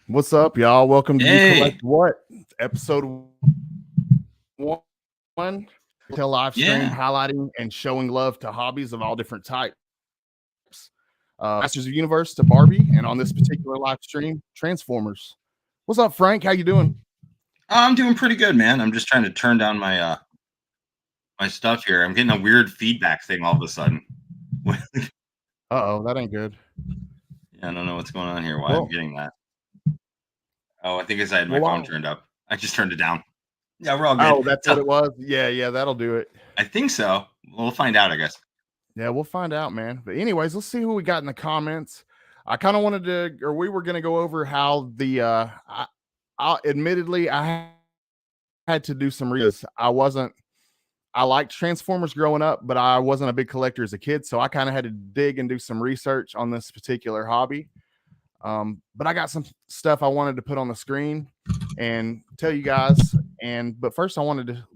What's up, y'all? Welcome to You Hey, Collect What? Episode one. Tell live stream yeah. highlighting and showing love to hobbies of all different types. Masters of Universe to Barbie, and on this particular live stream, Transformers. What's up, Frank? How you doing? I'm doing pretty good, man. I'm just trying to turn down my stuff here. I'm getting a weird feedback thing all of a sudden. Uh-oh, that ain't good. Yeah, I don't know what's going on here. Why I'm Well, getting that. Oh, I think it's I had my well, phone wow. turned up. I just turned it down. Yeah, we're all good. Oh, that's what So it was. Yeah, that'll do it. I think so. We'll find out, I guess. Yeah, we'll find out, man. But anyways, let's see who we got in the comments. I kind of wanted to, or we were going to go over how the. Admittedly, I had to do some research. I liked Transformers growing up, but I wasn't a big collector as a kid, so I kind of had to dig and do some research on this particular hobby. But I got some stuff I wanted to put on the screen and tell you guys. But first,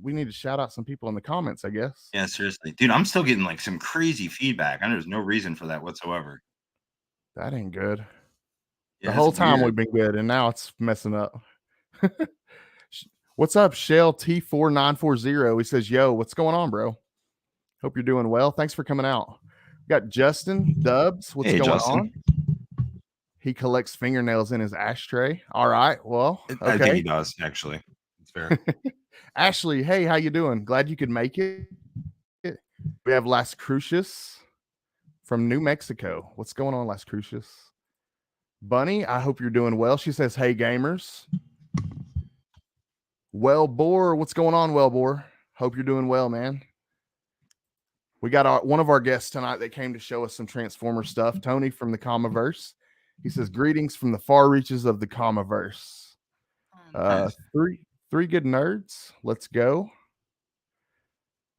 we need to shout out some people in the comments, I guess. Yeah, seriously. Dude, I'm still getting like some crazy feedback. And there's no reason for that whatsoever. That ain't good. Yeah, The that's whole time weird. we've been good, and now it's messing up. What's up, Shell T4940? He says, "Yo, what's going on, bro? Hope you're doing well. Thanks for coming out." We got Justin Dubs. What's Hey, going Justin. on? He collects fingernails in his ashtray. All right. Well, I think he okay. does, actually. It's fair. Ashley, hey, how you doing? Glad you could make it. We have Las Crucius from New Mexico. What's going on, Las Crucius? Bunny, I hope you're doing well. She says, "Hey, gamers." Wellbore, what's going on, Wellbore? Hope you're doing well, man. We got one of our guests tonight that came to show us some Transformer stuff. Tony from the Comiverse. He says, "Greetings from the far reaches of the Comiverse." Nice. Three good nerds. Let's go.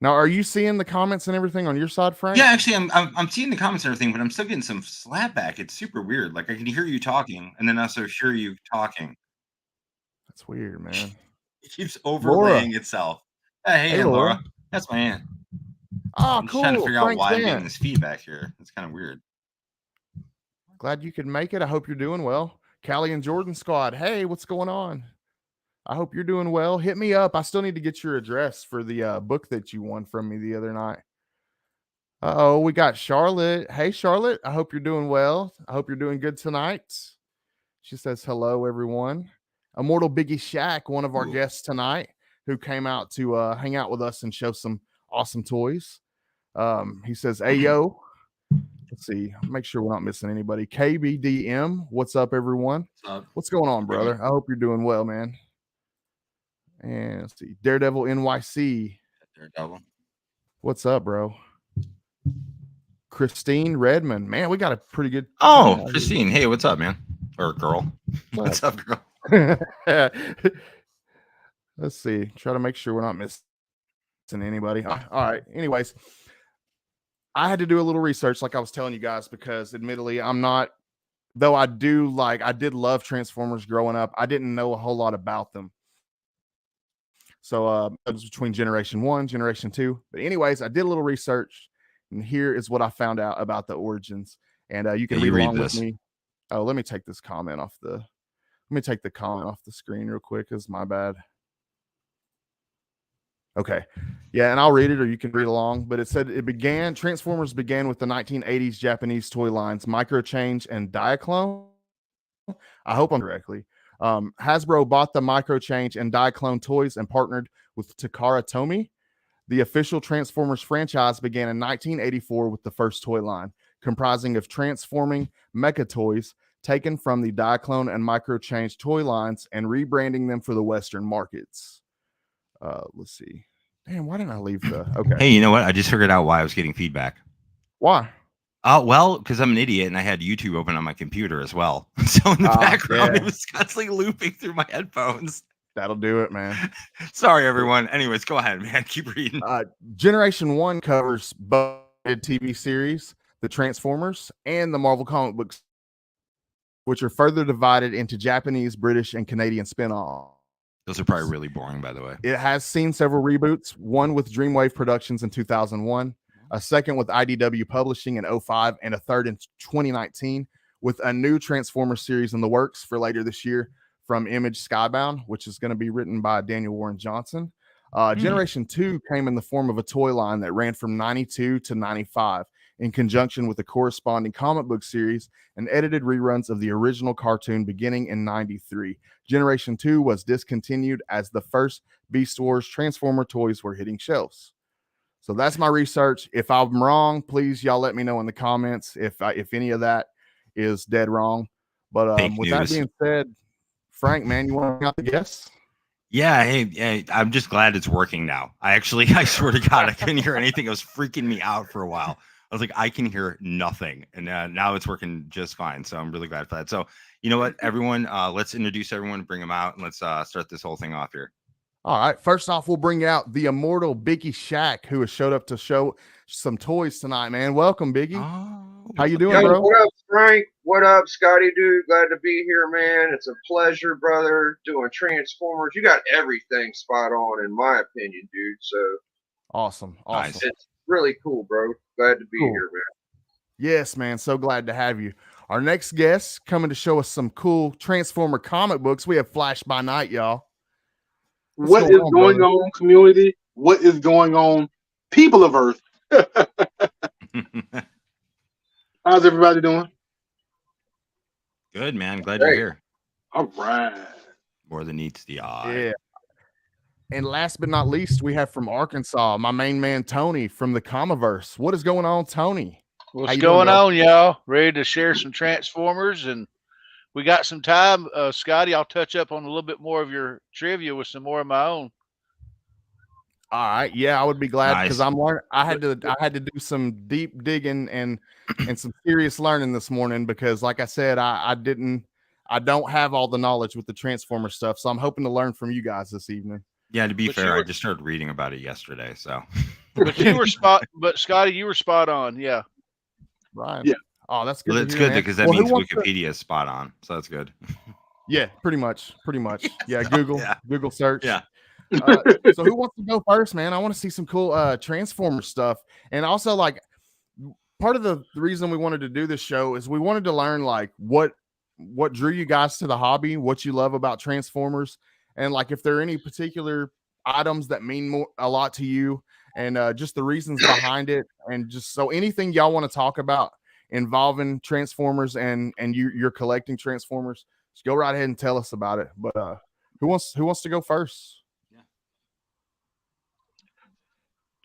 Now, are you seeing the comments and everything on your side, Frank? Yeah, actually, I'm seeing the comments and everything, but I'm still getting some slapback. It's super weird. Like I can hear you talking, and then also hear you talking. That's weird, man. It keeps Laura. overlaying itself. Hey, Hey, Aunt Laura. Laura. That's my aunt. Oh, I'm just trying to cool. figure out Frank's why I'm getting aunt. this feedback here. It's kind of weird. Glad you could make it. I hope you're doing well. Callie and Jordan Squad. Hey, what's going on? I hope you're doing well. Hit me up. I still need to get your address for the book that you won from me the other night. Oh, we got Charlotte. Hey, Charlotte. I hope you're doing well. I hope you're doing good tonight. She says, "Hello, everyone." Immortal Biggie Shack, one of our Ooh. guests tonight, who came out to hang out with us and show some awesome toys. He says, "Hey, yo." Let's see. Make sure we're not missing anybody. KBDM. What's up, everyone? What's up? What's going on, Everyone. brother? I hope you're doing well, man. And let's see. Daredevil NYC. Daredevil. What's up, bro? Christine Redmond. Man, we got a pretty good. Oh, Christine. Hey, what's up, man? Or girl. What's up, girl? Let's see. Try to make sure we're not missing anybody. All right. Anyways, I had to do a little research, like I was telling you guys, because admittedly, I'm not, though I did love Transformers growing up. I didn't know a whole lot about them. So it was between Generation 1, Generation 2. But anyways, I did a little research, and here is what I found out about the origins. And you can read along with me. Oh, let me take this comment off the. Let me take the comment off the screen real quick. It's my bad. Okay. Yeah, and I'll read it or you can read along. But it said Transformers began with the 1980s Japanese toy lines Micro Change and Diaclone. I hope I'm correctly. Hasbro bought the Micro Change and Diaclone toys and partnered with Takara Tomy. The official Transformers franchise began in 1984 with the first toy line, comprising of transforming mecha toys taken from the Diaclone and Micro Change toy lines and rebranding them for the Western markets. Let's see. Damn, why didn't I leave the? Okay. Hey, you know what? I just figured out why I was getting feedback. Why? Well, because I'm an idiot and I had YouTube open on my computer as well. So in the background, it was constantly looping through my headphones. That'll do it, man. Sorry, everyone. Anyways, go ahead, man. Keep reading. Generation 1 covers both TV series, the Transformers, and the Marvel comic books, which are further divided into Japanese, British, and Canadian spin-offs. Those are probably really boring, by the way. It has seen several reboots, one with Dreamwave Productions in 2001, a second with IDW Publishing in 2005, and a third in 2019 with a new Transformers series in the works for later this year from Image Skybound, which is going to be written by Daniel Warren Johnson. Generation 2 came in the form of a toy line that ran from 92 to 95 in conjunction with the corresponding comic book series and edited reruns of the original cartoon beginning in 93. Generation 2 was discontinued as the first Beast Wars Transformer toys were hitting shelves. So that's my research. If I'm wrong, please y'all let me know in the comments if any of that is dead wrong. But with that being said, Frank, man, you want to bring out the guests? Yeah, hey, I'm just glad it's working now. I swear to God, I couldn't hear anything. It was freaking me out for a while. I was like, I can hear nothing. And now it's working just fine. So I'm really glad for that. So, you know what, everyone, let's introduce everyone, bring them out, and let's start this whole thing off here. All right. First off, we'll bring out the immortal Biggie Shack, who has showed up to show some toys tonight, man. Welcome, Biggie. How you doing, bro? What up, Frank? What up, Scotty, dude? Glad to be here, man. It's a pleasure, brother, doing Transformers. You got everything spot on, in my opinion, dude. So awesome. Nice. It's really cool, bro. Glad to be here, man. Yes, man. So glad to have you. Our next guest coming to show us some cool Transformer comic books. We have Flash by Night, y'all. What is going on, community? What is going on, people of Earth? How's everybody doing? Good, man. Glad you're here. All right. More than meets the eye. Yeah. And last but not least, we have from Arkansas, my main man, Tony from the Comiverse. What is going on, Tony? What's going on, y'all? Ready to share some Transformers, and we got some time. Scotty, I'll touch up on a little bit more of your trivia with some more of my own. All right, yeah, I would be glad because I'm learning. I had to do some deep digging and some serious learning this morning because, like I said, I don't have all the knowledge with the Transformer stuff, so I'm hoping to learn from you guys this evening. Yeah, to be fair, I just started reading about it yesterday, so. But you were but Scotty, you were spot on, yeah. Right. Yeah. Oh, that's good. Well, it's good because that means Wikipedia is spot on, so that's good. Yeah, pretty much. Yeah, Google search. Yeah. So who wants to go first, man? I want to see some cool Transformer stuff. And also, like, part of the reason we wanted to do this show is we wanted to learn like what drew you guys to the hobby, what you love about Transformers, and like if there are any particular items that mean a lot to you, and just the reasons behind it, and just so anything y'all want to talk about involving Transformers and you're collecting Transformers, just go right ahead and tell us about it. But who wants to go first?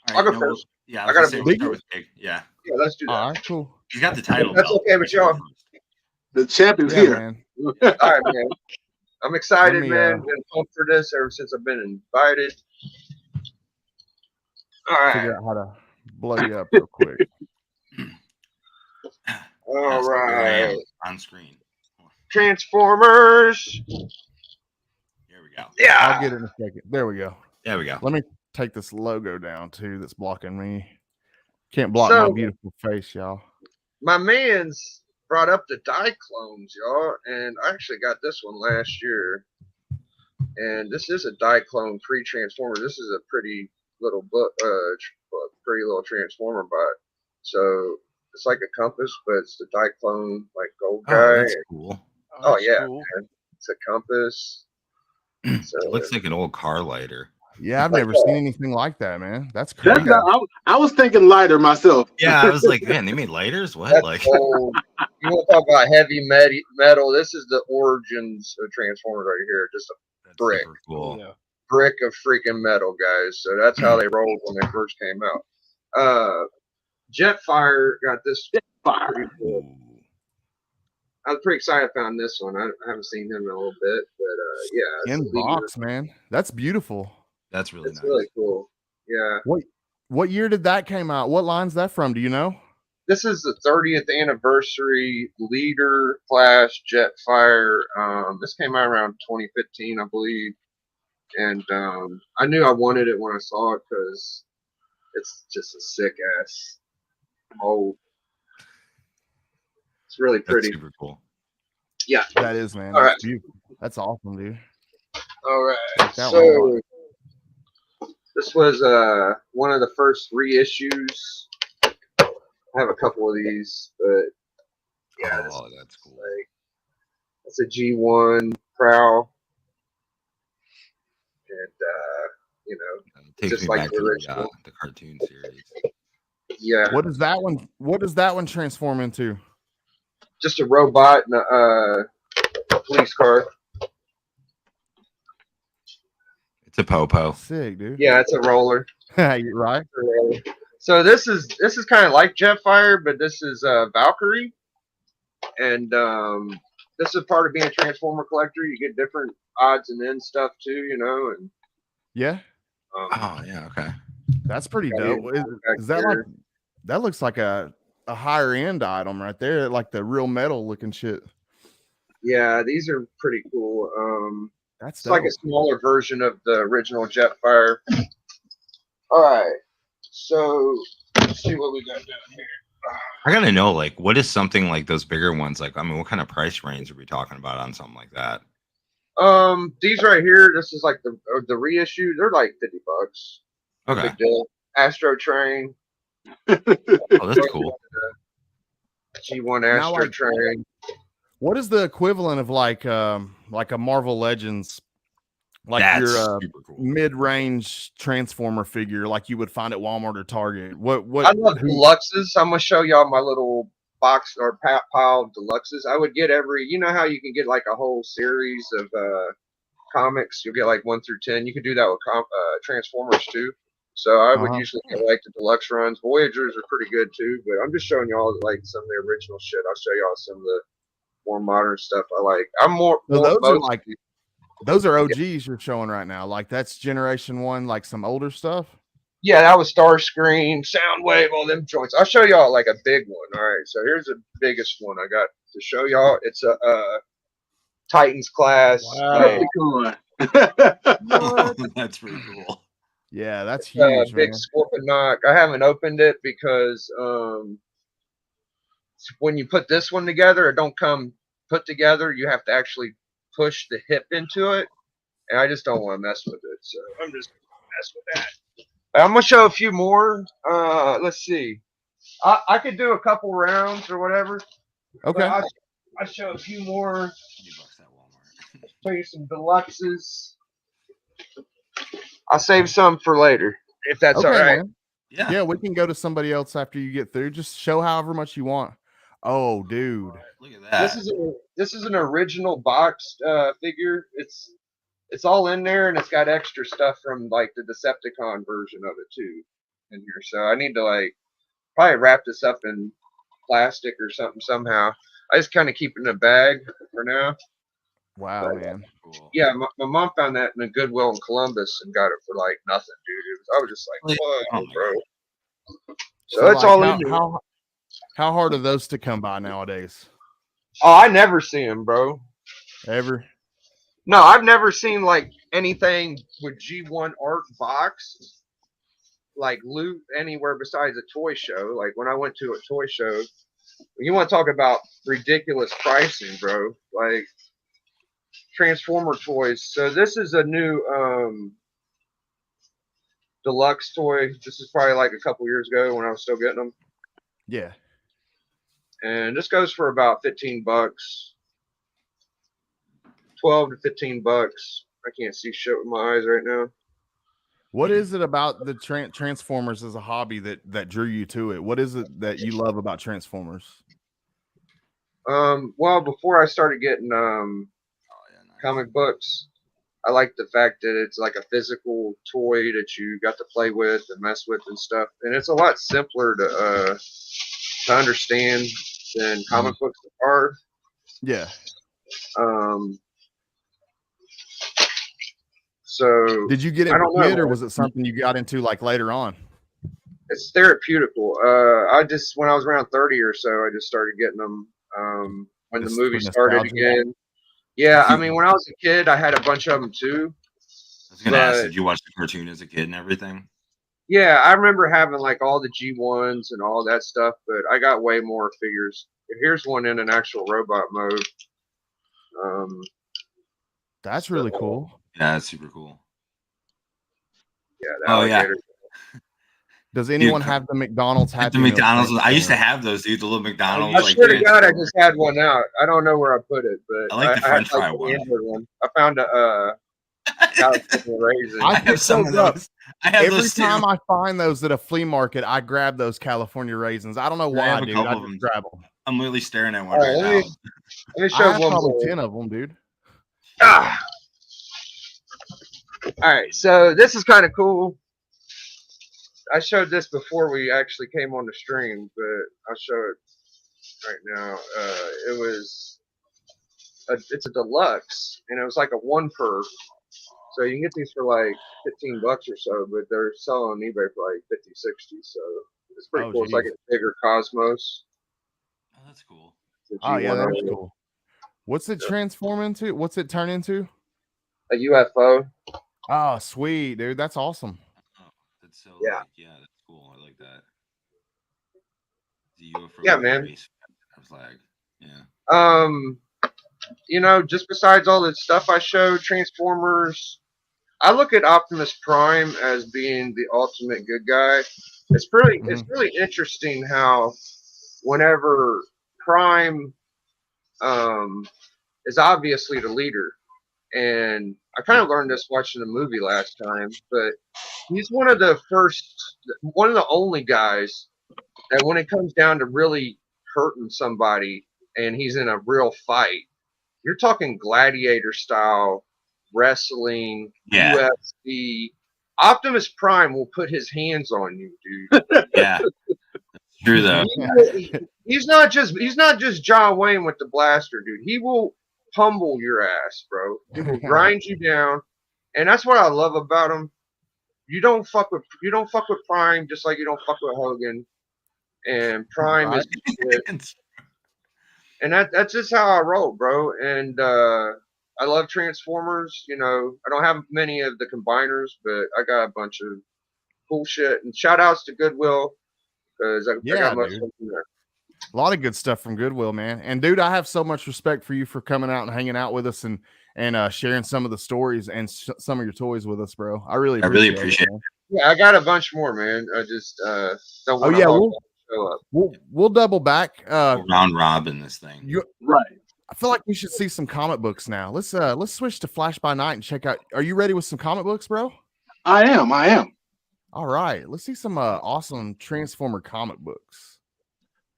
I'll go first. Yeah, I got to start with Big. Yeah, let's do that. All right, cool. He's got the title. That's okay, but y'all. The champion's here. Man. All right, man. I'm excited, man. Been pumped for this ever since I've been invited. All right. Figure out how to blow you up real quick. All right. On screen. Transformers. Here we go. Yeah. I'll get it in a second. There we go. There we go. Let me take this logo down too that's blocking me. Can't block my beautiful face, y'all. My man's brought up the die clones, y'all, and I actually got this one last year. And this is a die clone pre-transformer. This is a pretty little book, pretty little transformer bot. So it's like a compass, but it's the die clone like gold guy. Oh, that's cool. Oh yeah, cool. Man. It's a compass. So, it looks like an old car lighter. Yeah, I've never seen anything like that, man. That's crazy. I was thinking lighter myself. Yeah, I was like, man, they made lighters? What? That's like old. You want to talk about heavy metal? This is the origins of Transformers right here. Just a brick. Cool. Yeah. Brick of freaking metal, guys. So that's how they rolled when they first came out. Jetfire got this. Jetfire. Cool. I was pretty excited I found this one. I haven't seen him in a little bit, but yeah. In box, man. That's beautiful. That's really nice. Really cool. Yeah. What year did that came out? What line's that from? Do you know? This is the 30th anniversary Leader Class Jetfire. This came out around 2015, I believe. And I knew I wanted it when I saw it because it's just a sick ass mold. It's really pretty. That's super cool. Yeah. That is, man. All That's right. beautiful. That's awesome, dude. All right. So this was one of the first reissues. I have a couple of these, but Yeah, Oh, that's cool. like it's a G1 Prowl, and you know, It takes just me like back the to original. the cartoon series. Yeah, What does that one? What does that one transform into? just a robot and a police car. It's a popo. Sick, dude. Yeah, it's a roller. You're right. So this is kind of like Jetfire, but this is Valkyrie, and this is part of being a Transformer collector. You get different odds and ends stuff too, you know, and Yeah, Oh yeah, okay. that's pretty got dope. it back Is that like here. that looks like a higher end item right there, like the real metal looking shit. Yeah, these are pretty cool. That's It's like dope. a smaller version of the original Jetfire. All right, so let's see what we got down here. I gotta know, like, what is something like those bigger ones? Like, I mean, what kind of price range are we talking about on something like that? These right here, this is like the reissue. They're like $50. No Okay. big deal. Astro Train, Oh, that's cool. G1 Now, Astro like, Train. what is the equivalent of like a Marvel Legends, like That's your super cool. mid-range Transformer figure, like you would find at Walmart or Target? What? I love deluxes. I'm gonna show y'all my little box or pile of deluxes. I would get you know how you can get like a whole series of comics. You'll get like 1 through 10. You can do that with Transformers too. So I would usually get like the deluxe runs. Voyagers are pretty good too, but I'm just showing y'all like some of the original shit. I'll show y'all some of the more modern stuff I like. I'm more. So more those are like those are OGs you're showing right now. Like that's Generation 1, like some older stuff. Yeah, that was Starscream, Soundwave, all them joints. I'll show y'all like a big one. All right, so here's the biggest one I got to show y'all. It's a Titans class. Wow. That's pretty cool. Yeah, that's huge, Big man. Scorponok. I haven't opened it because when you put this one together, it don't come put together. You have to actually push the hip into it, and I just don't want to mess with it. So I'm just gonna mess with that. I'm gonna show a few more. Let's see. I could do a couple rounds or whatever. Okay. I show a few more. $20 at Walmart. Show you some deluxes. I'll save some for later if that's Okay, all right. man. Yeah. Yeah, we can go to somebody else after you get through. Just show however much you want. Oh, dude. Look at that. This is an original boxed figure. It's all in there, and it's got extra stuff from like the Decepticon version of it too in here. So I need to like probably wrap this up in plastic or something somehow. I just kind of keep it in a bag for now. Wow, man. Cool. Yeah, my mom found that in a Goodwill in Columbus and got it for like nothing, dude. I was just like, what, Oh my bro? So it's like, all in there. How hard are those to come by nowadays? Oh, I never see them, bro. Ever? No, I've never seen like anything with G1 art box like loot anywhere besides a toy show. Like when I went to a toy show, you want to talk about ridiculous pricing, bro. Like Transformer toys. So this is a new deluxe toy. This is probably like a couple years ago when I was still getting them. Yeah. And this goes for about $15. 12 to $15. I can't see shit with my eyes right now. What is it about the Transformers as a hobby that drew you to it? What is it that you love about Transformers? Well, before I started getting comic books, I like the fact that it's like a physical toy that you got to play with and mess with and stuff, and it's a lot simpler to understand than comic books are. Yeah. So did you get it I don't as a kid, know, or was it something you got into like later on? it's therapeutical. When I was around 30 or so, I just started getting them when Just the movie for started nostalgia? again. Yeah, I mean, when I was a kid, I had a bunch of them too. I was gonna ask, But- did you watch the cartoon as a kid and everything? Yeah, I remember having like all the G1s and all that stuff, but I got way more figures. Here's one in an actual robot mode. That's really cool. Yeah, that's super cool. Yeah, the Oh, yeah. alligator. Does anyone have the McDonald's Like Happy the Meal McDonald's. I used to Transformer? have those, dude. The little McDonald's. I like swear to God, I Transformer. just had one out. I don't know where I put it, but I like the had French fry the one. Android one. I found a California raisin. I I picked have some of those up. those. I have Every those too. time I find those at a flea market, I grab those California raisins. I don't know I why, have a dude. couple I of just them. grab them. I'm literally staring at one All right, right now. let me I show have one probably more. 10 of them, dude. Ah. All right, so this is kind of cool. I showed this before we actually came on the stream, but I'll show it right now. It's a deluxe, and it was like a 1 per. So you can get these for like $15 or so, but they're selling on eBay for like 50, 60. So it's pretty cool. It's like geez. a bigger Cosmos. Oh, that's cool. The Oh, yeah, that's G100. cool. What's it transform into? What's it turn into? A UFO. Oh, sweet, dude. That's awesome. Oh, that's so. Yeah. Like, yeah, that's cool. I like that. The UFO. Yeah, man. Race flag. Yeah. You know, just besides all the stuff I showed, Transformers, I look at Optimus Prime as being the ultimate good guy. It's really interesting how whenever Prime is obviously the leader, and I kind of learned this watching the movie last time, but he's one of the only guys that when it comes down to really hurting somebody and he's in a real fight, you're talking gladiator style wrestling, Yeah. UFC. Optimus Prime will put his hands on you, dude. Yeah. True though. He's not just John Wayne with the blaster, dude. He will humble your ass, bro. He will grind you down, and that's what I love about him. You don't fuck with Prime just like you don't fuck with Hogan, and Prime is shit. And that's just how I roll, bro. And I love Transformers. You know, I don't have many of the combiners, but I got a bunch of cool shit. And shout outs to Goodwill because I got most of them there. A lot of good stuff from Goodwill, man. And dude, I have so much respect for you for coming out and hanging out with us and sharing some of the stories and some of your toys with us, bro. I really appreciate it. Yeah, I got a bunch more, man. I just don't want to show up. We'll double back. Round robin this thing. Right. I feel like we should see some comic books now. Let's switch to Flash by Night and check out. Are you ready with some comic books, bro? I am. All right. Let's see some awesome Transformer comic books.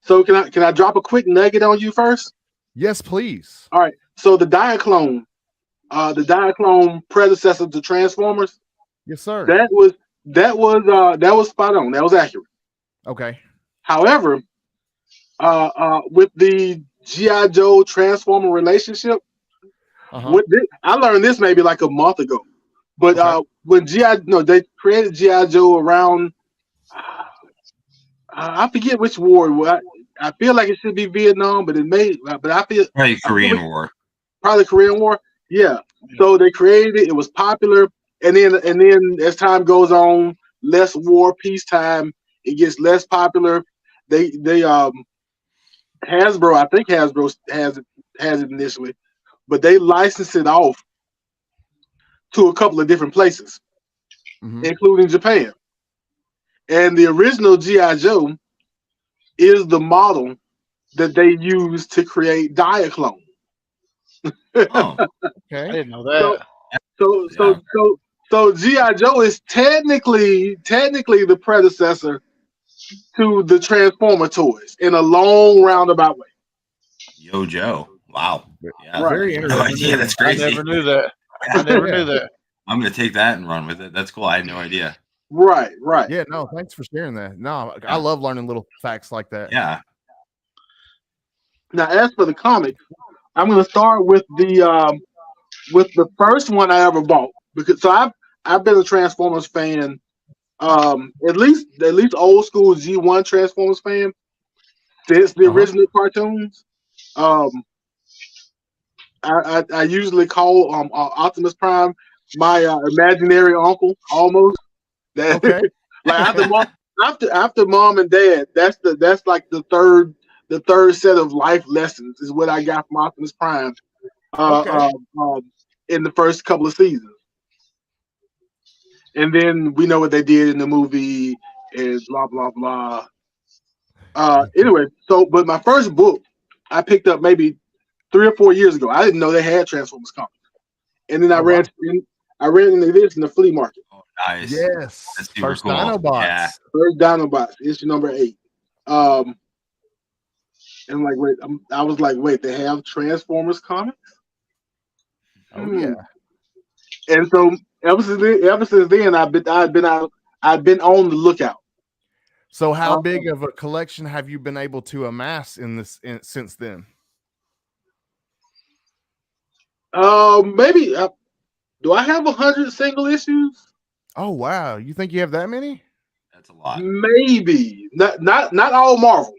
So can I drop a quick nugget on you first? Yes, please. All right. So the Diaclone predecessor to Transformers. Yes, sir. That was spot on. That was accurate. Okay. However, with the G.I. Joe Transformer relationship, I learned this maybe like a month ago. But when they created G.I. Joe around, I forget which war. I feel like it should be Vietnam, but I feel probably Korean War. Probably Korean War. Yeah. So they created it. It was popular, and then as time goes on, less war, peacetime, it gets less popular. They Hasbro, I think Hasbro has it initially, but they licensed it off to a couple of different places, including Japan. And the original G.I. Joe is the model that they used to create Diaclone. Oh, okay. I didn't know that. So G.I. Joe is technically the predecessor to the Transformer toys in a long roundabout way. Yo, Joe. Wow. Yeah. Right. Very interesting. Yeah, that's crazy. I never knew that. I never knew that. I'm going to take that and run with it. That's cool. I had no idea. Right. Yeah, no, thanks for sharing that. No, I love learning little facts like that. Yeah. Now, as for the comics, I'm going to start with the first one I ever bought, because I've been a Transformers fan, at least old school G1 Transformers fan since the original cartoons. I usually call Optimus Prime my imaginary uncle, almost. Okay. Like after mom and dad, that's like the third set of life lessons is what I got from Optimus Prime in the first couple of seasons. And then we know what they did in the movie and blah blah blah. Anyway, but my first book I picked up maybe 3 or 4 years ago. I didn't know they had Transformers comics, and then I ran into this in the flea market. Oh, nice. Yes. That's super First cool. Dinobots. Yeah. First Dinobots, issue number 8. And I'm like, I was like, wait, they have Transformers comics? Oh yeah. And so ever since then, I've been on the lookout. So how big of a collection have you been able to amass since then? Maybe do I have 100 single issues? Oh wow, you think you have that many? That's a lot. Maybe not all Marvel.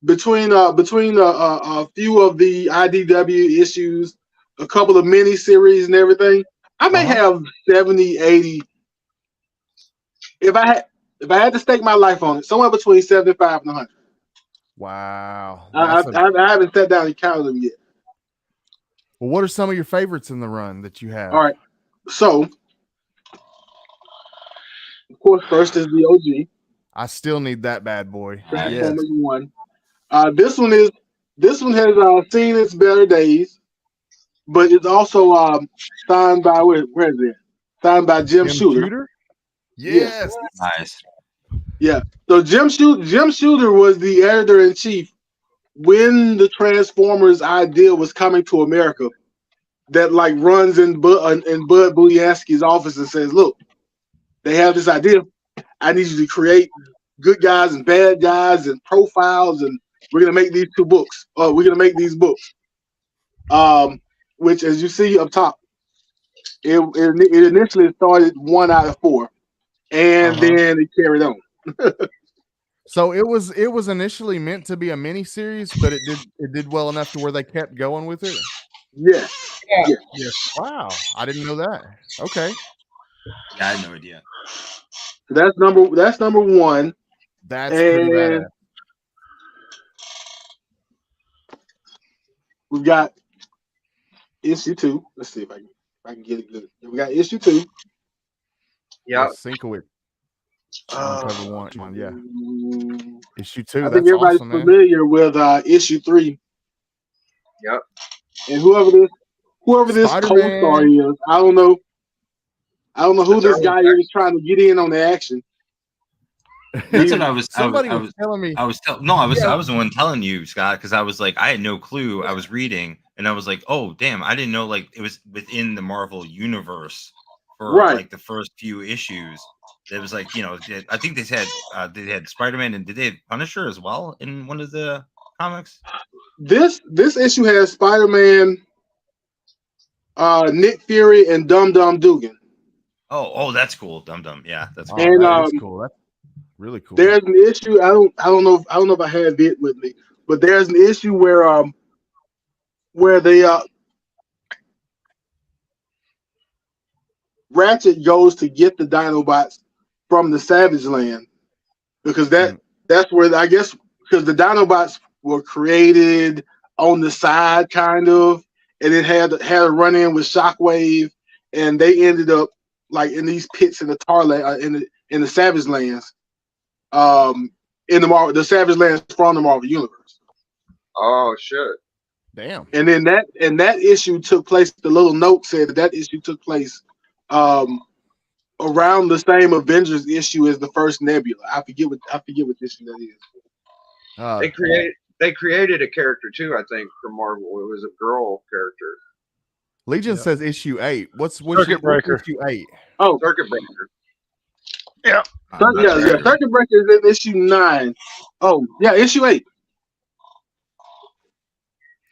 Between a few of the IDW issues, a couple of mini series and everything, I may have 70, 80. If I had to stake my life on it, somewhere between 75 and 100. Wow. I haven't sat down and counted them yet. Well, what are some of your favorites in the run that you have? All right. So, of course, first is the OG. I still need that bad boy. Transformers 1. This one has seen its better days, but it's also signed by where is it? Signed by Jim Shooter. Yes. Nice. Yeah. So Jim Shooter was the editor-in-chief when the Transformers idea was coming to America. That like runs in Bud Budiansky's office and says, "Look, they have this idea. I need you to create good guys and bad guys and profiles, and we're gonna make these 2 books. We're gonna make these books." Which, as you see up top, it initially started 1 out of 4. And then it carried on. So it was initially meant to be a mini series, but it did well enough to where they kept going with it. Yes. Wow, I didn't know that. Okay. Yeah, I had no idea. That's number 1. That's pretty badass. We've got issue 2. Let's see if I can get it good. We got issue 2. Yeah. Sinkowitz. Cover 1. Come on, yeah. Issue 2. I think everybody's familiar with issue 3. Yep. And whoever this co-star is, I don't know who this guy is trying to get in on the action. That's what I was. Somebody was telling me. I was the one telling you, Scott, because I was like, I had no clue. I was reading, and I was like, oh damn, I didn't know like it was within the Marvel universe for like the first few issues. It was like, I think they had Spider-Man, and did they have Punisher as well in one of the comics? This issue has Spider-Man, Nick Fury, and Dum Dum Dugan. Oh, that's cool. Dum Dum, yeah, that's cool. And that's cool. That's really cool. There's an issue. I don't know if I have it with me, but there's an issue where they Ratchet goes to get the Dinobots from the Savage Land, because that's where, I guess, because the Dinobots were created on the side kind of, and it had a run in with Shockwave, and they ended up like in these pits in the in the Savage Lands, in the Savage Lands from the Marvel Universe. Oh shit! Damn. And then that issue took place. The little note said that issue took place around the same Avengers issue as the first Nebula. I forget what issue that is. They created a character too, I think, for Marvel. It was a girl character. Legion says issue 8. What's Circuit Breaker? Issue 8. Oh, Circuit Breaker. Yeah. Circuit Breaker is in issue 9. Oh, yeah, issue 8.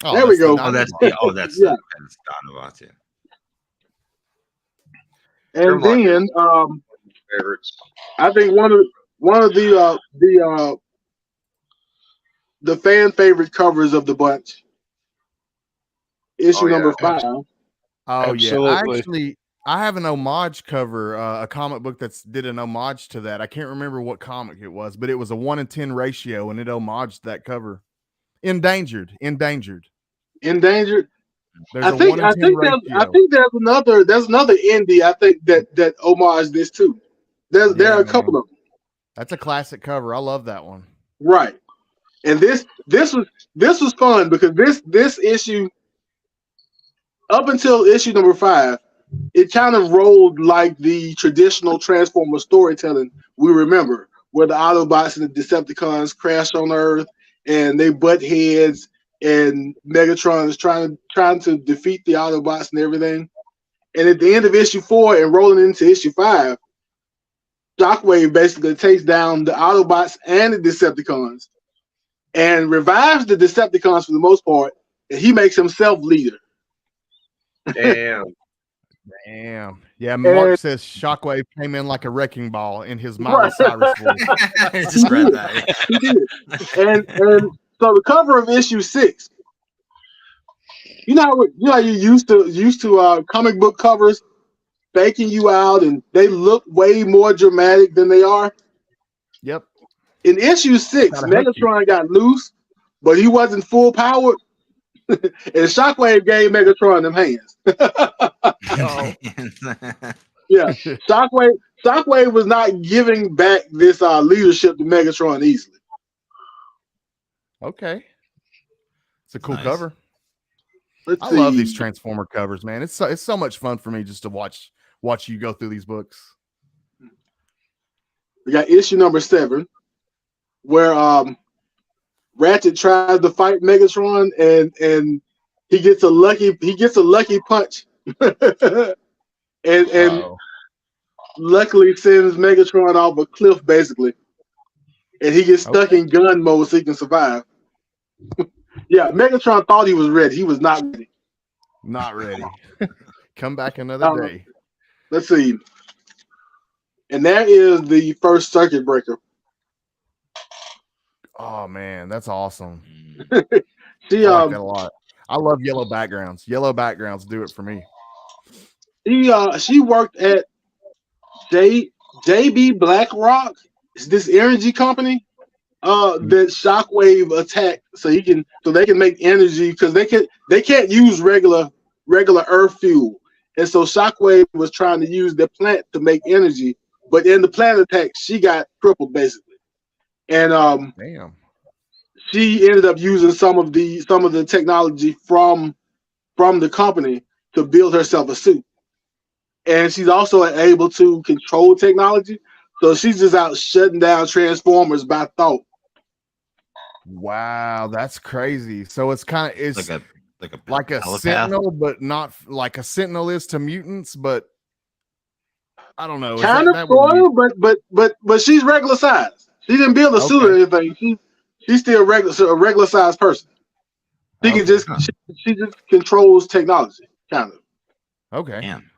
Oh, there we go. That's Dinobots, yeah. And then Favorites. I think one of the fan favorite covers of the bunch, issue number 5. Oh Absolutely. yeah, I have an homage cover, a comic book that's did an homage to that. I can't remember what comic it was, but it was a 1-in-10 ratio, and it homaged that cover. Endangered. There's I think there's another indie I think that homage this too. There are a couple of them. That's a classic cover. I love that one. Right. And this was fun because this issue up until issue number 5, it kind of rolled like the traditional Transformer storytelling we remember, where the Autobots and the Decepticons crash on Earth and they butt heads, and Megatron is trying to defeat the Autobots and everything. And at the end of issue 4 and rolling into issue 5, Shockwave basically takes down the Autobots and the Decepticons and revives the Decepticons for the most part, and he makes himself leader. Damn. Damn. Yeah, Mark says Shockwave came in like a wrecking ball in his Miley Cyrus voice. I just read that. He did. And so the cover of issue 6, you know how you used to comic book covers faking you out and they look way more dramatic than they are. Yep. In issue 6, Megatron got loose, but he wasn't full powered. And Shockwave gave Megatron them hands. Yeah, Shockwave was not giving back this leadership to Megatron easily. Okay, it's a cool Nice. cover. Let's I see. love these Transformer covers, man. It's so much fun for me just to watch you go through these books. We got issue number 7, where Ratchet tries to fight Megatron and he gets a lucky punch, and luckily sends Megatron off a cliff basically, and he gets stuck in gun mode so he can survive. Yeah, Megatron thought he was ready. He was not ready. Not ready. Come back another day. Let's see. And that is the first circuit breaker. Oh man, that's awesome. She I like that a lot. I love yellow backgrounds. Yellow backgrounds do it for me. She worked at JB BlackRock. It's this energy company that Shockwave attacked so they can make energy because they can't use regular Earth fuel. And so Shockwave was trying to use the plant to make energy, but in the plant attack, she got crippled basically. And damn, she ended up using some of the technology from the company to build herself a suit. And she's also able to control technology. So she's just out shutting down Transformers by thought. Wow, that's crazy. So it's kind of like a telepath? Sentinel, but not like a Sentinel is to mutants, but I don't know. Kind of spoiled, but she's regular size. She didn't build a suit or anything. She's still a regular sized person. She can just she just controls technology, kind of. Okay. Damn.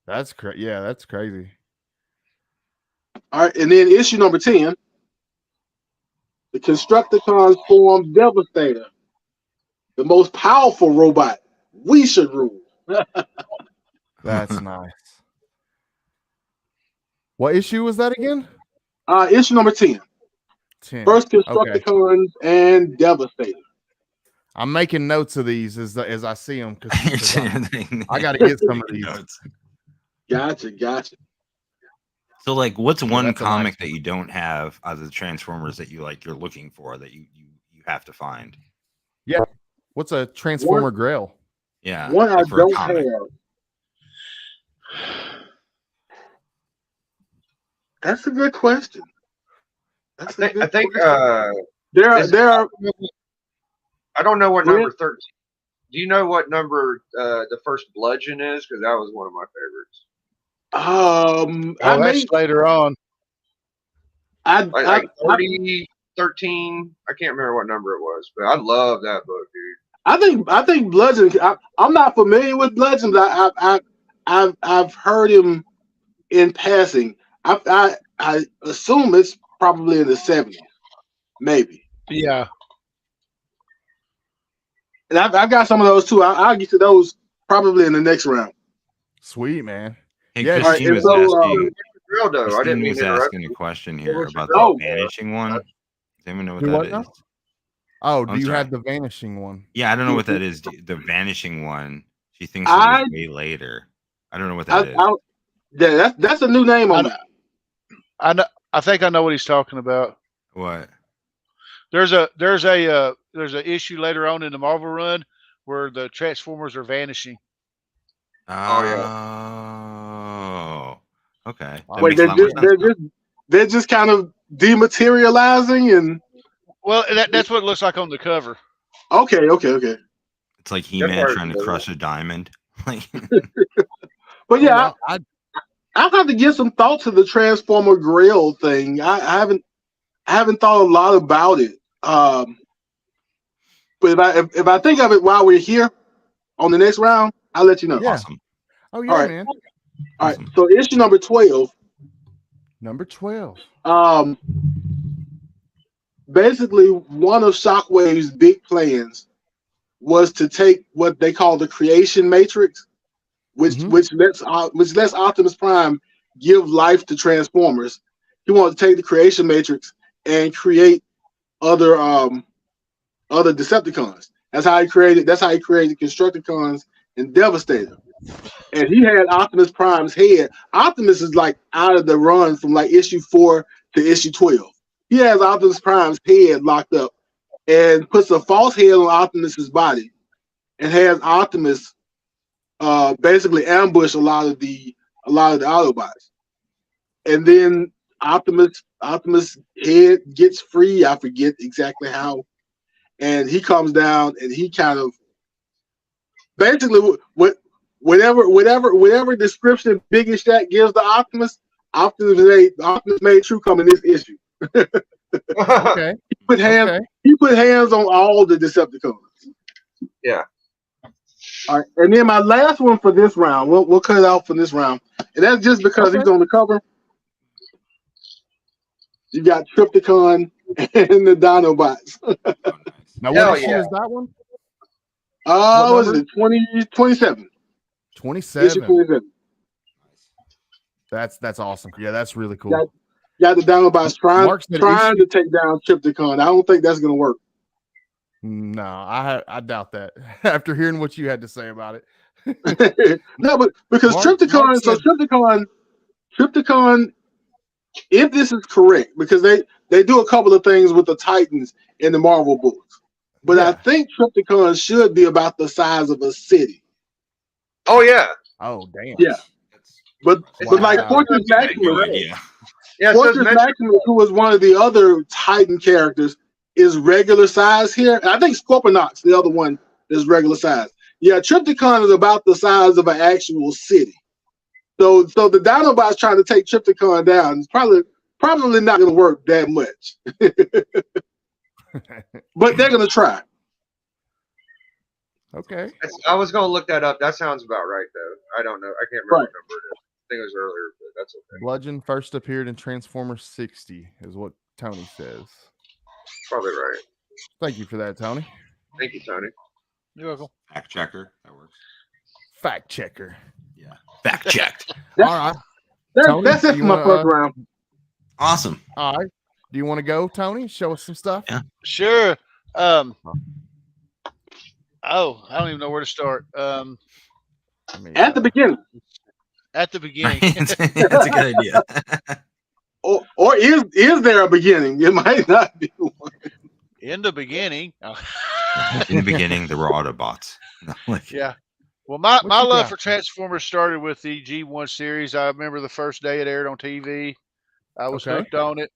That's crazy. Yeah, that's crazy. All right, and then issue number 10, the Constructicons form Devastator, the most powerful robot we should rule. That's nice. What issue was that again? Issue number 10. 10. First Constructicons and Devastator. I'm making notes of these as I see them because I got to get some of these. Gotcha. So, like, what's one that's a comic nice that you don't have out of the Transformers that you're looking for that you have to find? Yeah. What's a Transformer Grail? Yeah. One I for a don't comic. have. That's a good question. I think there are. I don't know what Go number ahead. 13. Do you know what number the first Bludgeon is? Because that was one of my favorites. That's later on. Like 30, 13. I can't remember what number it was, but I love that book, dude. I think Bludgeon. I'm not familiar with Bludgeon, but I've heard him in passing. I assume it's probably in the 70s, maybe. Yeah. And I've got some of those too. I'll get to those probably in the next round. Sweet, man. Hey, Yeah, Christine was Real though. I Christine didn't mean was to interrupt asking a you. question What here was your about girl? the vanishing one. Does anyone know what Do that what is? now? Oh, do I'm you sorry. have the vanishing one? Yeah, I don't know what that is. The vanishing one. She thinks it was way later. I don't know what that is. That's a new name on that. I I think I know what he's talking about. What? There's a issue later on in the Marvel run where the Transformers are vanishing. Oh, okay. That Wait, makes a lot more sense now. they're just kind of dematerializing and. Well, that's what it looks like on the cover. Okay. It's like He-Man trying to crush a diamond. Like, but yeah, I'll have to give some thought to the Transformer Grail thing. I haven't thought a lot about it. But if I think of it while we're here on the next round, I'll let you know. Yeah. awesome. Oh yeah, All right. man. All right. So issue number 12. Number 12. Basically, one of Shockwave's big plans was to take what they call the creation matrix, which lets Optimus Prime give life to Transformers. He wanted to take the creation matrix and create other Decepticons. That's how he created Constructicons and Devastator. And he had Optimus Prime's head. Optimus is like out of the run from like issue 4 to issue 12. He has Optimus Prime's head locked up and puts a false head on Optimus's body and has Optimus basically ambush a lot of the Autobots. And then Optimus head gets free. I forget exactly how. And he comes down and he kind of basically whatever description Biggie Shack gives to Optimus made true come in this issue. Okay. He put hands on all the Decepticons. Yeah. All right, and then my last one for this round, we'll cut it out for this round, and that's just because he's on the cover. You got Trypticon and the Dinobots. Now, what issue is that one? What was it? 27. 27. That's awesome. Yeah, that's really cool. Got the Dinobots trying to take down Trypticon. I don't think that's gonna work. No, I doubt that. After hearing what you had to say about it. No, but because Trypticon, if this is correct, because they do a couple of things with the Titans in the Marvel books, but I think Trypticon should be about the size of a city. Oh yeah. Oh damn. Yeah. But like Fortress Maximus, Fortress Maximus, who was one of the other Titan characters, is regular size here. And I think Scorponok's the other one is regular size. Yeah, Trypticon is about the size of an actual city. So the Dinobots trying to take Trypticon down is probably not going to work that much. But they're going to try. Okay. I was going to look that up. That sounds about right, though. I don't know. I can't remember what number it is. I think it was earlier, but that's okay. Bludgeon first appeared in Transformers 60, is what Tony says. Probably right. Thank you for that, Tony. Thank you, Tony. You're welcome. Fact checker. That works. Fact checker. Yeah. Fact checked. All right. That's it for my first round. Awesome. All right. Do you want to go, Tony? Show us some stuff? Yeah. Sure. I don't even know where to start. At the beginning. At the beginning. That's a good idea. Or is there a beginning? It might not be one. In the beginning. In the beginning, there were Autobots. Yeah. Well, my love for Transformers started with the G1 series. I remember the first day it aired on TV. I was hooked on it.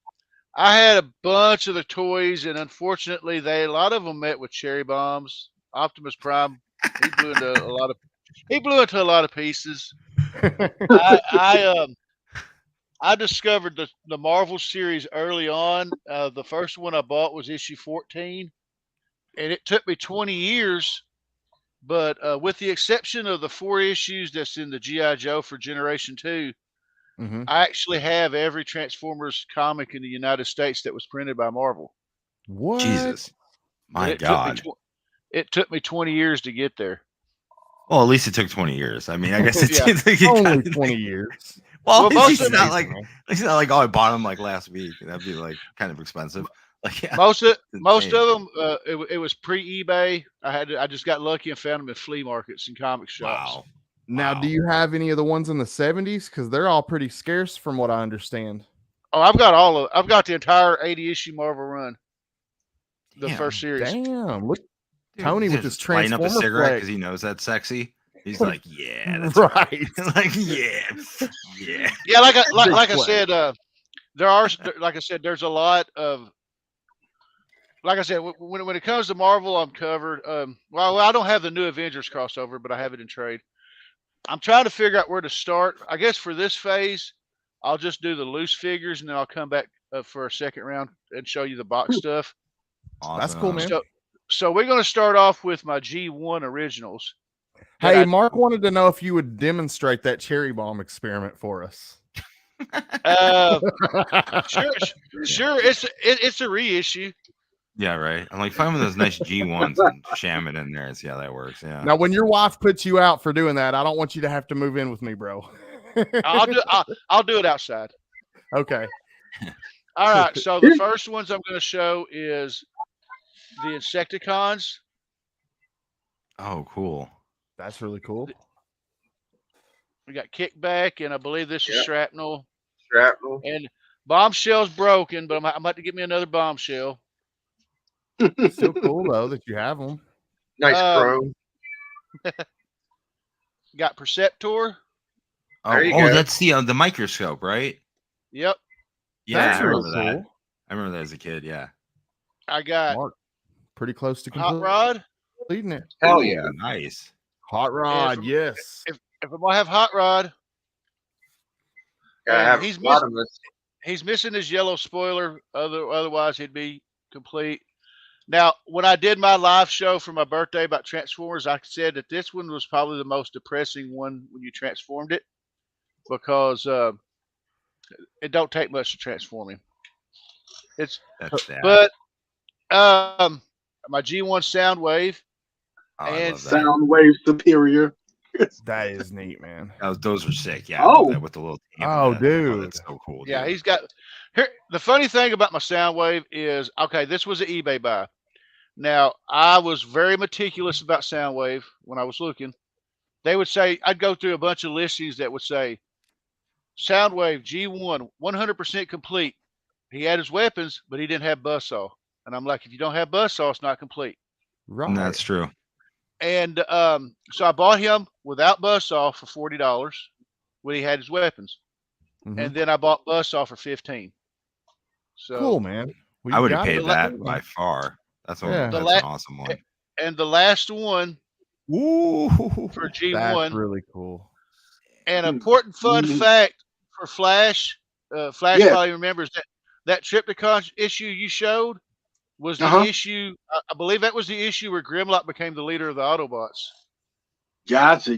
I had a bunch of the toys, and unfortunately, a lot of them met with cherry bombs. Optimus Prime, he blew into a lot of pieces. I discovered the Marvel series early on. The first one I bought was issue 14, and it took me 20 years. But with the exception of the 4 issues that's in the G.I. Joe for Generation 2, I actually have every Transformers comic in the United States that was printed by Marvel. What? Jesus. My God. It took me 20 years to get there. Well, at least it took 20 years. I mean, I guess it's only 20 years. Well, it's not like I bought them like last week. That'd be like kind of expensive. Like, yeah, most of them, it was pre-eBay. I just got lucky and found them in flea markets and comic shops. Wow. Now, do you have any of the ones in the 70s? Because they're all pretty scarce, from what I understand. Oh, I've got the entire 80 issue Marvel run. The Damn. first series. Damn, look, Dude, Tony he's with his just lighting up a Transformer cigarette flex. because he knows that's sexy. He's like, yeah, that's Right. like, yeah, yeah. Yeah, like Big I flex. said, there are, like I said, there's a lot of, like I said, when it comes to Marvel, I'm covered. Well, I don't have the New Avengers crossover, but I have it in trade. I'm trying to figure out where to start. I guess for this phase, I'll just do the loose figures, and then I'll come back for a second round and show you the box stuff. Awesome. That's cool, man. So we're going to start off with my G1 originals. Hey, Mark wanted to know if you would demonstrate that cherry bomb experiment for us. Sure. It's a reissue. Yeah, right. I'm like, find one of those nice G1s and sham it in there and see how that works. Yeah. Now, when your wife puts you out for doing that, I don't want you to have to move in with me, bro. I'll do it outside. Okay. All right. So the first ones I'm going to show is the Insecticons. Oh, cool. That's really cool. We got Kickback, and I believe this is Shrapnel. Shrapnel. And Bombshell's broken, but I'm about to get me another Bombshell. Still cool though that you have them. Nice chrome. Got Perceptor. Oh, you go. That's the microscope, right? Yep. Yeah, That's I remember really that. cool. I remember that as a kid. Yeah. I got Mark, pretty close to Hot Rod. completing it. Hell yeah. Nice. Hot Rod, yes. If I'm gonna have Hot Rod, Gotta have he's missing his yellow spoiler. Otherwise, he'd be complete. Now, when I did my live show for my birthday about Transformers, I said that this one was probably the most depressing one when you transformed it, because it don't take much to transform him. That's sad. But my G1 Soundwave and Soundwave Superior. That is neat, man. Those are sick. Yeah. Oh. With the little. Oh, dude. That's so cool. Yeah, dude. he's got here. The funny thing about my Soundwave is, okay, this was an eBay buy. Now, I was very meticulous about Soundwave when I was looking. They would say, I'd go through a bunch of listings that would say, Soundwave G1, 100% complete. He had his weapons, but he didn't have buzzsaw. And I'm like, if you don't have buzzsaw, it's not complete. Right. That's true. And so I bought him without buzzsaw for $40 when he had his weapons. Mhm. And then I bought buzzsaw for $15. So Cool, man. Well, I you would have got paid it. that by far. That's Yeah. That's an awesome one. And the last one Ooh, for G1. that's really cool. An important fun fact for Flash. Flash probably remembers that Triptychon issue you showed was the issue. I believe that was the issue where Grimlock became the leader of the Autobots. Gotcha.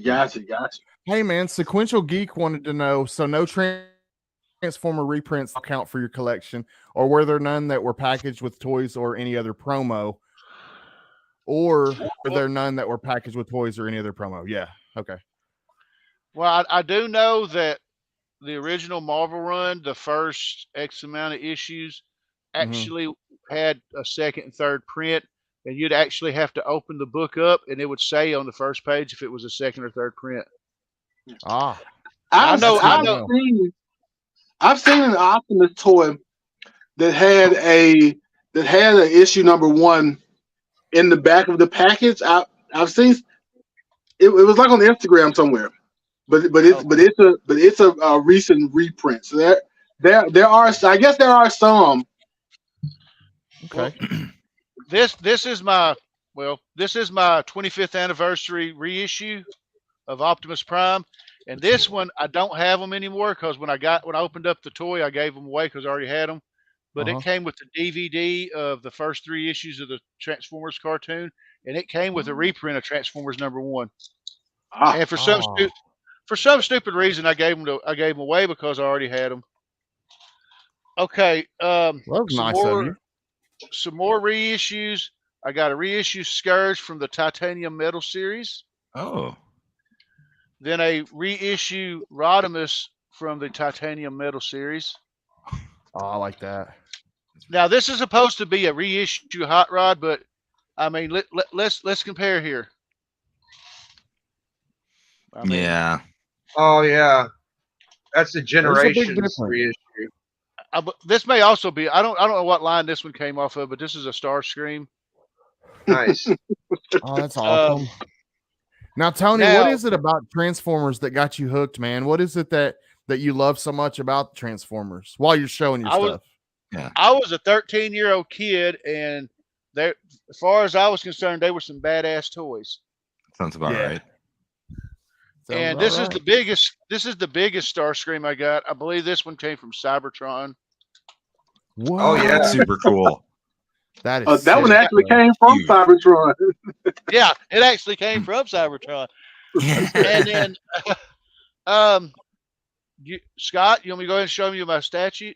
Hey, man, Sequential Geek wanted to know, so no Transformer reprints count for your collection, or were there none that were packaged with toys or any other promo? Or were there none that were packaged with toys or any other promo? Yeah. Okay. Well, I do know that the original Marvel run, the first X amount of issues, actually had a second and third print, and you'd actually have to open the book up, and it would say on the first page if it was a second or third print. Ah, I've seen an Optimus toy that had an issue number 1 in the back of the package. I've seen it was like on Instagram somewhere, but it's a recent reprint. So there are, I guess there are some. okay. This is my 25th anniversary reissue of Optimus Prime, and this one I don't have them anymore because when I opened up the toy, I gave them away because I already had them. But it came with the DVD of the first 3 issues of the Transformers cartoon, and it came with a reprint of Transformers #1. And for some stupid reason, I gave them away because I already had them. Okay, Nice of you. Some more reissues. I got a reissue Scourge from the Titanium Metal series. Oh. Then a reissue Rodimus from the Titanium Metal series. Oh, I like that. Now this is supposed to be a reissue Hot Rod, but I mean let's compare here. Yeah. Oh yeah, that's the Generations difference. reissue. this may also be. I don't know what line this one came off of, but this is a Starscream. Nice. Oh, that's awesome. Now, Tony, what is it about Transformers that got you hooked, man? What is it that you love so much about Transformers while you're showing your stuff? I was a 13-year-old kid, and as far as I was concerned, they were some badass toys. Sounds about right. And this is the biggest. This is the biggest Starscream I got. I believe this one came from Cybertron. Whoa. Oh yeah, that's super cool. That is that one actually came from Cybertron. Yeah, it actually came from Cybertron. And then, Scott, you want me to go ahead and show you my statue?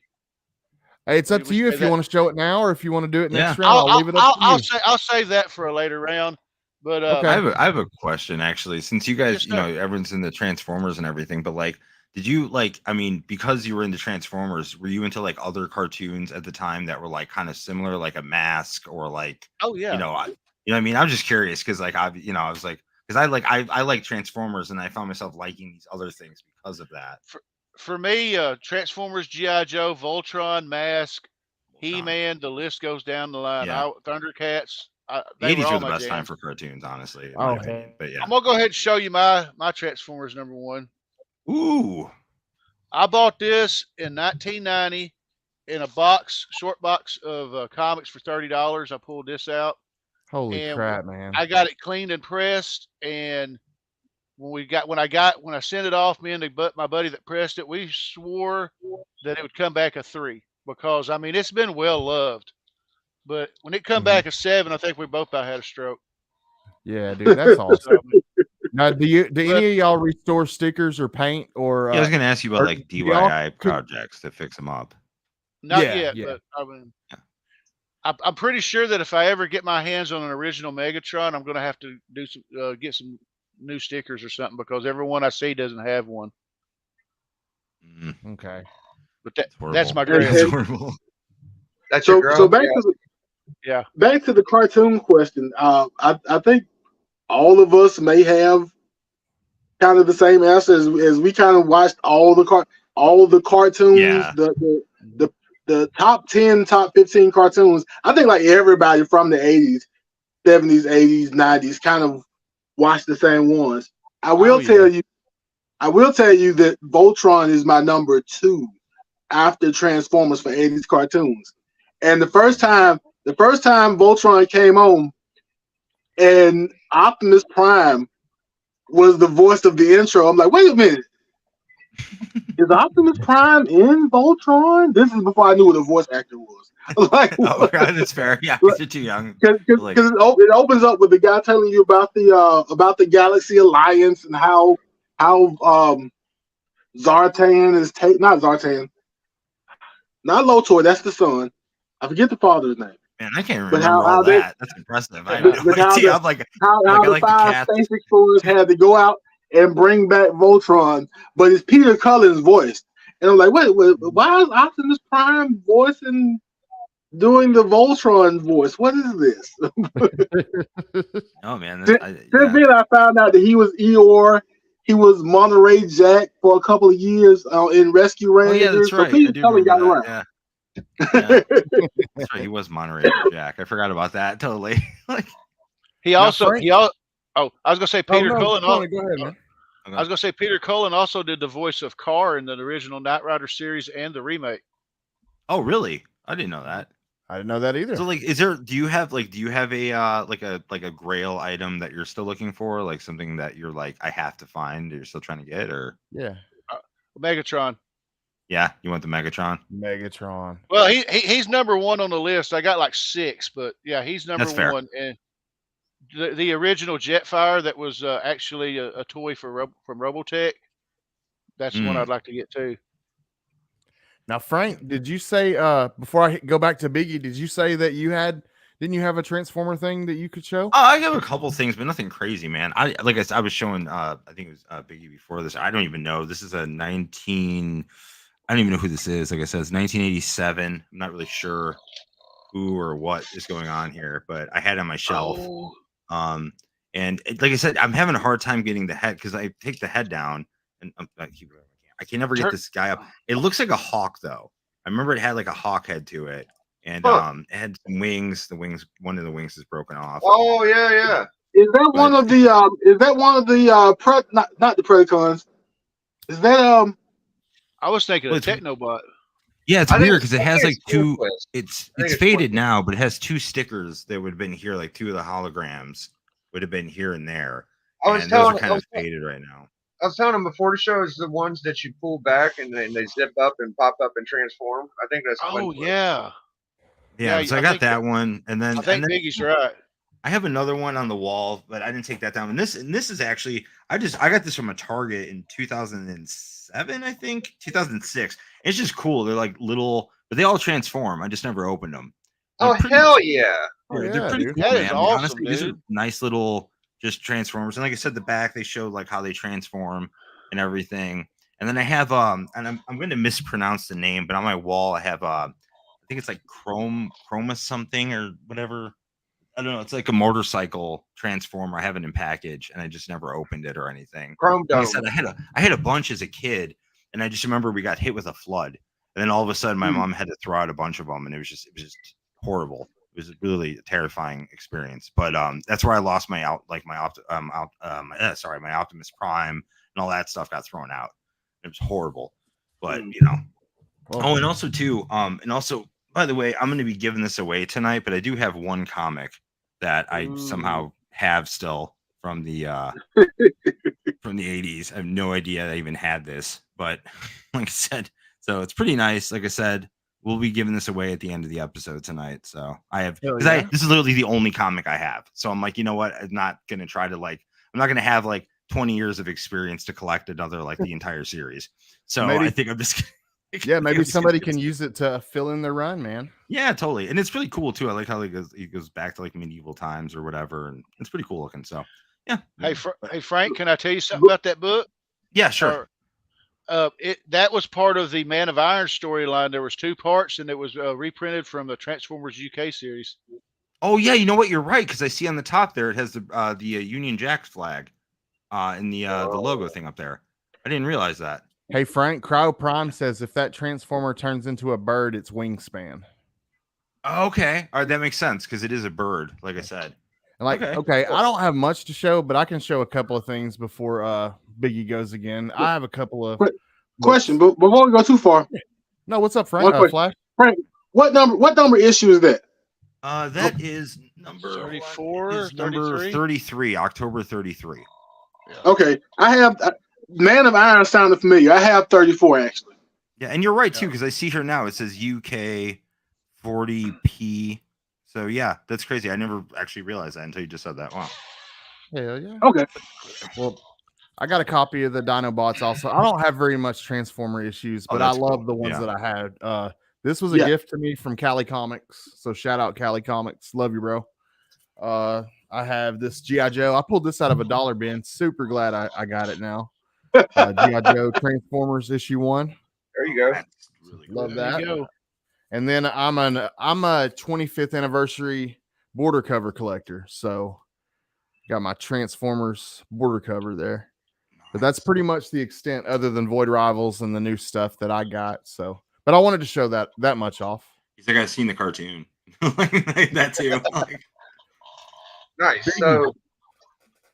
Hey, it's up to you if you want to show it now or if you want to do it next round. I'll leave it up to you. I'll save that for a later round. But okay. I have a question actually. Since you guys, everyone's in the Transformers and everything, but like, did you because you were into Transformers, were you into like other cartoons at the time that were like kind of similar, like a Mask or like? Oh yeah. You know what I mean? I'm just curious because like I was like because I like Transformers and I found myself liking these other things because of that. For me, Transformers, G.I. Joe, Voltron, Mask, He-Man, the list goes down the line. Yeah. Thundercats. The 80s were the best time for cartoons, honestly. In my opinion. But yeah, I'm gonna go ahead and show you my Transformers #1. Ooh! I bought this in 1990 in a short box of comics for $30. I pulled this out. Holy crap, man! I got it cleaned and pressed, and when I sent it off, me and my buddy that pressed it, we swore that it would come back a 3 because I mean it's been well loved. But when it come back a 7, I think we both about had a stroke. Yeah, dude, that's awesome. Now, do any of y'all restore stickers or paint or? I was going to ask you about like DIY projects to fix them up. Not yet, but I mean, I'm pretty sure that if I ever get my hands on an original Megatron, I'm going to have to do some get some new stickers or something because everyone I see doesn't have one. Okay, but that's my great. That's your girl. So back to the cartoon question. I think all of us may have kind of the same answer as we kind of watched all the cartoons, the top 10, top 15 cartoons. I think like everybody from the 80s, 70s, 80s, 90s kind of watched the same ones. I will tell you that Voltron is my number 2 after Transformers for 80s cartoons. And the first time Voltron came on and Optimus Prime was the voice of the intro, I'm like, wait a minute. Is Optimus Prime in Voltron? This is before I knew what a voice actor was. Like, oh god, that's fair. Yeah, you're too young. Because it opens up with the guy telling you about the Galaxy Alliance and how Zartan is not Zartan, not Lotor. That's the son. I forget the father's name. Man, I can't remember all that. That's impressive. I know. How the 5 Space Explorers had to go out and bring back Voltron, but it's Peter Cullen's voice. And I'm like, wait, why is Optimus Prime doing the Voltron voice? What is this? Oh man. Then I found out that he was Eeyore. He was Monterey Jack for a couple of years in Rescue Rangers. Oh, yeah, that's right. So Peter Cullen got around. Yeah. That's right. He was Monterey Jack. I forgot about that totally. Like I was gonna say Peter Cullen. Go ahead, man. I was gonna say Peter Cullen also did the voice of Carr in the original Knight Rider series and the remake. Oh, really? I didn't know that. I didn't know that either. So, like, do you have a Grail item that you're still looking for, like something that you're like, I have to find, you're still trying to get, or Megatron. Yeah, you want the Megatron? Megatron. Well, he's number 1 on the list. I got like 6, but yeah, he's number 1. And the original Jetfire that was actually a toy from Robotech. That's one I'd like to get too. Now, Frank, did you say before I go back to Biggie? Did you say that didn't you have a Transformer thing that you could show? I have a couple things, but nothing crazy, man. I was showing. I think it was Biggie before this. I don't even know. This is a 19. I don't even know who this is. Like I said, it's 1987. I'm not really sure who or what is going on here, but I had it on my shelf. And like I said, I'm having a hard time getting the head because I take the head down and I can never get this guy up. It looks like a hawk though. I remember it had like a hawk head to it, and it had some wings. One of the wings is broken off. Oh yeah. Is that one of the not the Predacons? Is that I was thinking Well, of Technobot. Yeah, it's I think weird because it has like two. Twist. It's I think it's faded Twist. now, but it has two stickers that would have been here. Like two of the holograms would have been here and there. I was And those are telling kind of faded right now. I was telling him before the show is the ones that you pull back and then they zip up and pop up and transform. I think that's Oh Twin Twist. yeah. Yeah, so I got that one, and then I think Biggie's right. I have another one on the wall, but I didn't take that down. And this is actually I got this from a Target in 2007, I think 2006. It's just cool. They're like little, but they all transform. I just never opened them. Oh hell yeah! They're pretty dude. cool, That man. is I mean, awesome, honestly, these are dude. nice little just transformers. And like I said, the back they showed like how they transform and everything. And then I have and I'm going to mispronounce the name, but on my wall I have I think it's like Chroma something or whatever. I don't know. It's like a motorcycle transformer. I have it in package, and I just never opened it or anything. Chrome Like I Dome. said, I had a bunch as a kid, and I just remember we got hit with a flood, and then all of a sudden my mom had to throw out a bunch of them, and it was just horrible. It was really a terrifying experience. But that's where I lost my my Optimus Prime and all that stuff got thrown out. It was horrible, but you know. Oh, and also too, by the way, I'm going to be giving this away tonight, but I do have one comic that I somehow have still from the from the 80s. I have no idea I even had this, but like I said, so it's pretty nice. Like I said, we'll be giving this away at the end of the episode tonight. So I have this is literally the only comic I have. So I'm like, you know what? I'm not going to try to I'm not going to have like 20 years of experience to collect another like the entire series. So I think I'm just yeah, maybe somebody can use it to fill in their run, man. Yeah, totally. And it's really cool too. I like how he goes back to like medieval times or whatever, and it's pretty cool looking. So yeah. Hey, Frank, can I tell you something about that book? Yeah, sure. That was part of the Man of Iron storyline. There was 2 parts, and it was reprinted from the Transformers UK series. Oh yeah, you know what? You're right, because I see on the top there it has the Union Jack flag, and the logo thing up there. I didn't realize that. Hey Frank, Cryo Prime says if that transformer turns into a bird, it's wingspan. Okay, all right, that makes sense because it is a bird, like I said. And okay, I don't have much to show, but I can show a couple of things before Biggie goes again. I have a couple of question, but before we go too far. No, what's up, Frank? Flash. Frank, what number issue is that? That is number 34, number 33, October 33. Yeah. Okay, I have Man of Iron sounded familiar. I have 34 actually. Yeah, and you're right too, because I see here now it says UK 40p. So yeah, that's crazy. I never actually realized that until you just said that. Wow. Hell yeah. Okay. Well, I got a copy of the Dinobots also. I don't have very much Transformer issues, but I love the ones that I had. This was a gift to me from Cali Comics. So shout out Cali Comics. Love you, bro. I have this G.I. Joe. I pulled this out of a dollar bin. Super glad I got it now. G.I. Joe Transformers issue 1. There you go. That's really cool. Love that. And then I'm a 25th anniversary border cover collector. So got my Transformers border cover there. But that's pretty much the extent, other than Void Rivals and the new stuff that I got. So, but I wanted to show that much off. He's like, I've seen the cartoon. like that too. Nice. So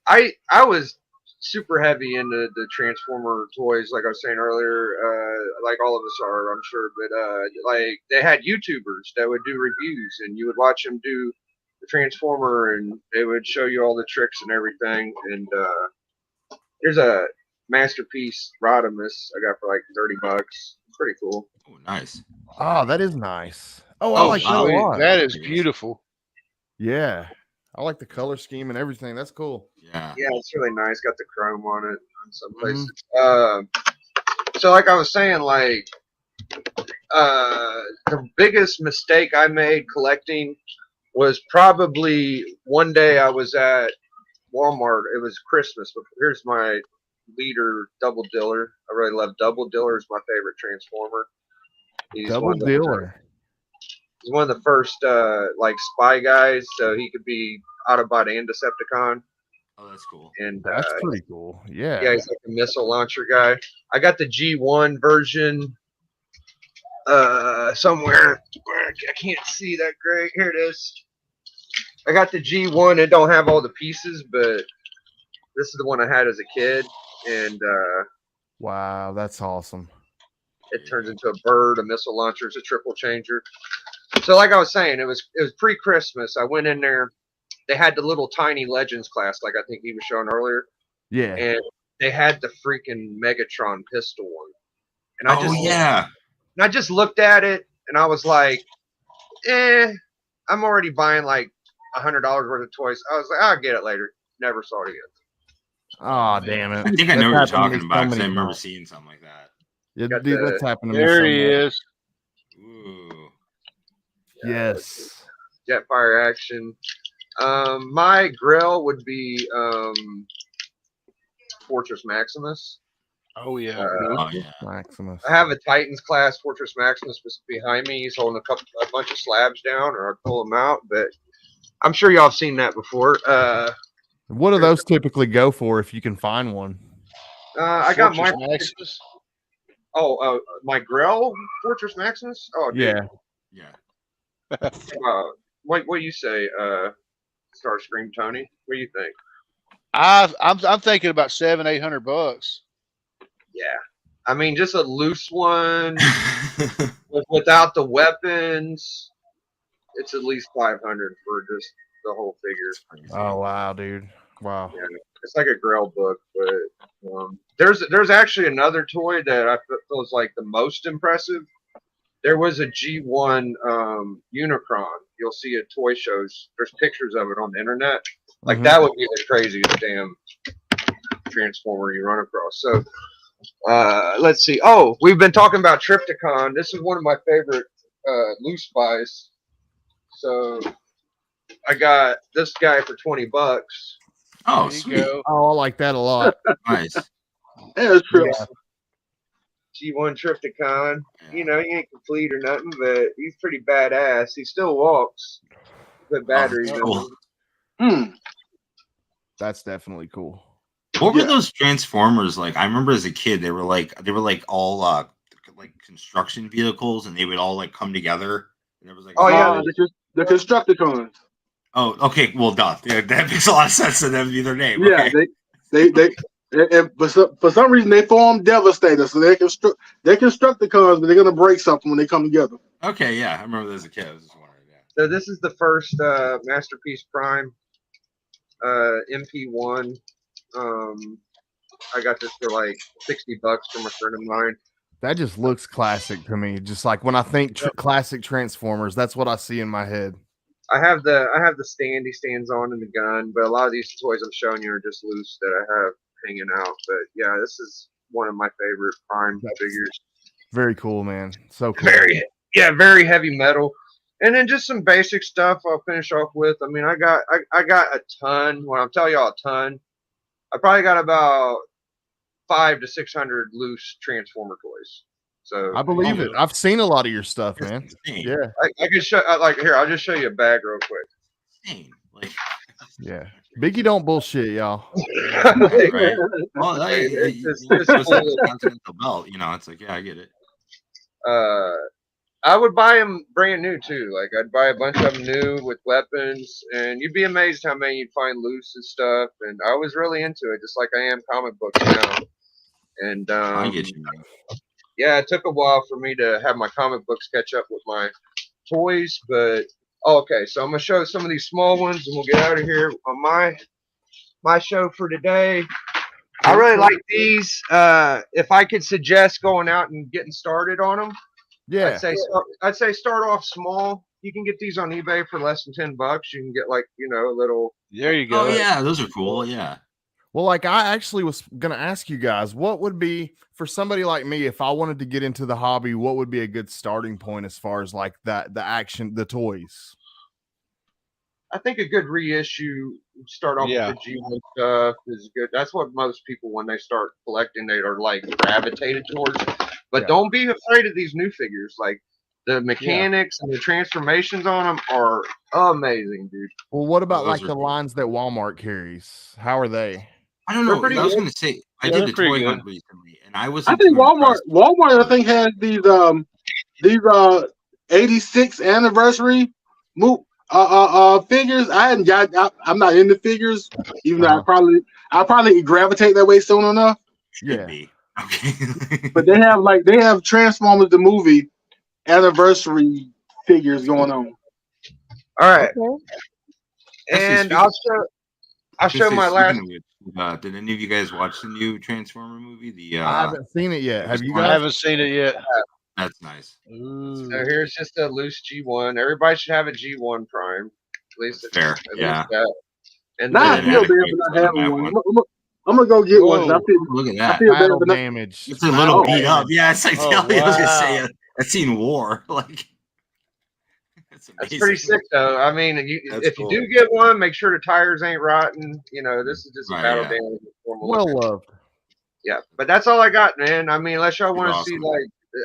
I was super heavy into the Transformer toys, like I was saying earlier, like all of us are, I'm sure. But like they had YouTubers that would do reviews, and you would watch them do the Transformer, and they would show you all the tricks and everything. And here's a masterpiece Rodimus I got for like $30. Pretty cool. Oh, nice. Oh, that is nice. Oh, I like that a lot. That is beautiful. Yeah. I like the color scheme and everything. That's cool. Yeah. Yeah, it's really nice. Got the chrome on it in some places. So like I was saying, like the biggest mistake I made collecting was probably one day I was at Walmart. It was Christmas. But here's my leader, Double Diller. I really love Double Diller. Is my favorite Transformer. Double Diller. He's one of the first like spy guys, so he could be Autobot and Decepticon. Oh, that's cool. And that's pretty cool. Yeah. Yeah, he's like a missile launcher guy. I got the G1 version somewhere where I can't see that great. Here it is. I got the G1. It don't have all the pieces, but this is the one I had as a kid, and Wow, that's awesome. it turns into a bird, a missile launcher, it's a triple changer. So, like I was saying, it was pre-Christmas. I went in there. They had the little tiny Legends class, like I think he was showing earlier, Yeah. and they had the freaking Megatron pistol one. And I just looked at it, and I was like, I'm already buying like $100 worth of toys. I was like, I'll get it later. Never saw it again. Oh, damn it. I think I know what you're talking about because I remember seeing something like that. Yeah, dude, that's happened to me. There he is. Ooh. Yes. Jetfire action. My grill would be Fortress Maximus. Oh yeah. Maximus. I have a Titans class Fortress Maximus behind me. He's holding a bunch of slabs down, or I pull them out. But I'm sure y'all have seen that before. What do those typically go for if you can find one? I got my Maximus. My grill Fortress Maximus. Oh, dude. Yeah. What do you say, Starscream Tony? What do you think? I'm thinking about $700-800. Yeah, I mean, just a loose one without the weapons. It's at least 500 for just the whole figure. Oh wow, dude! Wow. Yeah, it's like a Grail book, but there's actually another toy that I feel is like the most impressive. There was a G1 Unicron. You'll see at toy shows. There's pictures of it on the internet. Like that would be the craziest damn Transformer you run across. So let's see. Oh, we've been talking about Trypticon. This is one of my favorite loose buys. So I got this guy for $20. Oh, There sweet. you go. Oh, I like that a lot. Nice. Yeah, it's true. Yeah. G1 Trypticon. You know, he ain't complete or nothing, but he's pretty badass. He still walks. Good battery. Cool. That's definitely cool. What were those Transformers like? I remember as a kid, they were like all like construction vehicles, and they would all like come together. And there was like the Constructicons. Oh, okay. Well, duh. Yeah, that makes a lot of sense. So that would be their name. Yeah, Okay. but for some reason they form Devastator, so they're Constructicons, but they're gonna break something when they come together. Okay, yeah, I remember that as a kid. I was just wondering. Yeah. So this is the first Masterpiece Prime MP1. I got this for like $60 from a friend of mine. That just looks classic to me. Just like when I think classic Transformers, that's what I see in my head. I have the stand he stands on and the gun, but a lot of these toys I'm showing you are just loose that I have hanging out. But yeah, this is one of my favorite Prime figures. Very cool, man. So cool. Very heavy metal. And then just some basic stuff I'll finish off with. I mean, I got a ton. When I'm telling y'all a ton, I probably got about 500 to 600 loose Transformer toys. So I believe it. I've seen a lot of your stuff, man. Insane. Yeah. I can show here. I'll just show you a bag real quick. Insane. Like, Yeah. Biggie don't bullshit, y'all. right. Well, It's continental belt. You know, it's like, yeah, I get it. I would buy them brand new too. Like I'd buy a bunch of them new with weapons, and you'd be amazed how many you'd find loose and stuff. And I was really into it, just like I am comic books now. And I get you, man. Yeah, it took a while for me to have my comic books catch up with my toys, but okay. So I'm gonna show some of these small ones, and we'll get out of here on my show for today. I really like these. If I could suggest going out and getting started on them. Yeah. I'd say start off small. You can get these on eBay for less than $10. You can get like, a little. There you go. Oh yeah, those are cool. Yeah. Well, like I actually was gonna ask you guys, what would be for somebody like me if I wanted to get into the hobby? What would be a good starting point as far as like the action, the toys? I think a good reissue. Start off with the G1 stuff is good. That's what most people, when they start collecting, they are like gravitated towards. But don't be afraid of these new figures. Like the mechanics and the transformations on them are amazing, dude. Well, what about like the lines that Walmart carries? How are they? I don't know. I was going to say I did the toy hunt recently, and I think Walmart I think has these these 86 anniversary figures. I hadn't got. I'm not into figures, even though I'll probably gravitate that way soon enough. Should be. Okay. But they have Transformers the movie anniversary figures going on. All right, Okay. and I'll show my last. Did any of you guys watch the new Transformer movie? I haven't seen it yet. Have you I guys? haven't seen it yet. That's nice. So here's just a loose G1. Everybody should have a G1 Prime. At least it's fair. Yeah. That. And Now I then, feel bad for not having one. I'm gonna go get one. Look at that. Battle damage. It's a little Oh, beat up. Yeah, it's like Oh, I was gonna wow. say I've seen war. Like that's pretty sick, though. I mean, if cool. you do get one, make sure the tires ain't rotten. You know, this is just a battle damage. Well loved. Yeah, but that's all I got, man. I mean, unless y'all want to Awesome. see like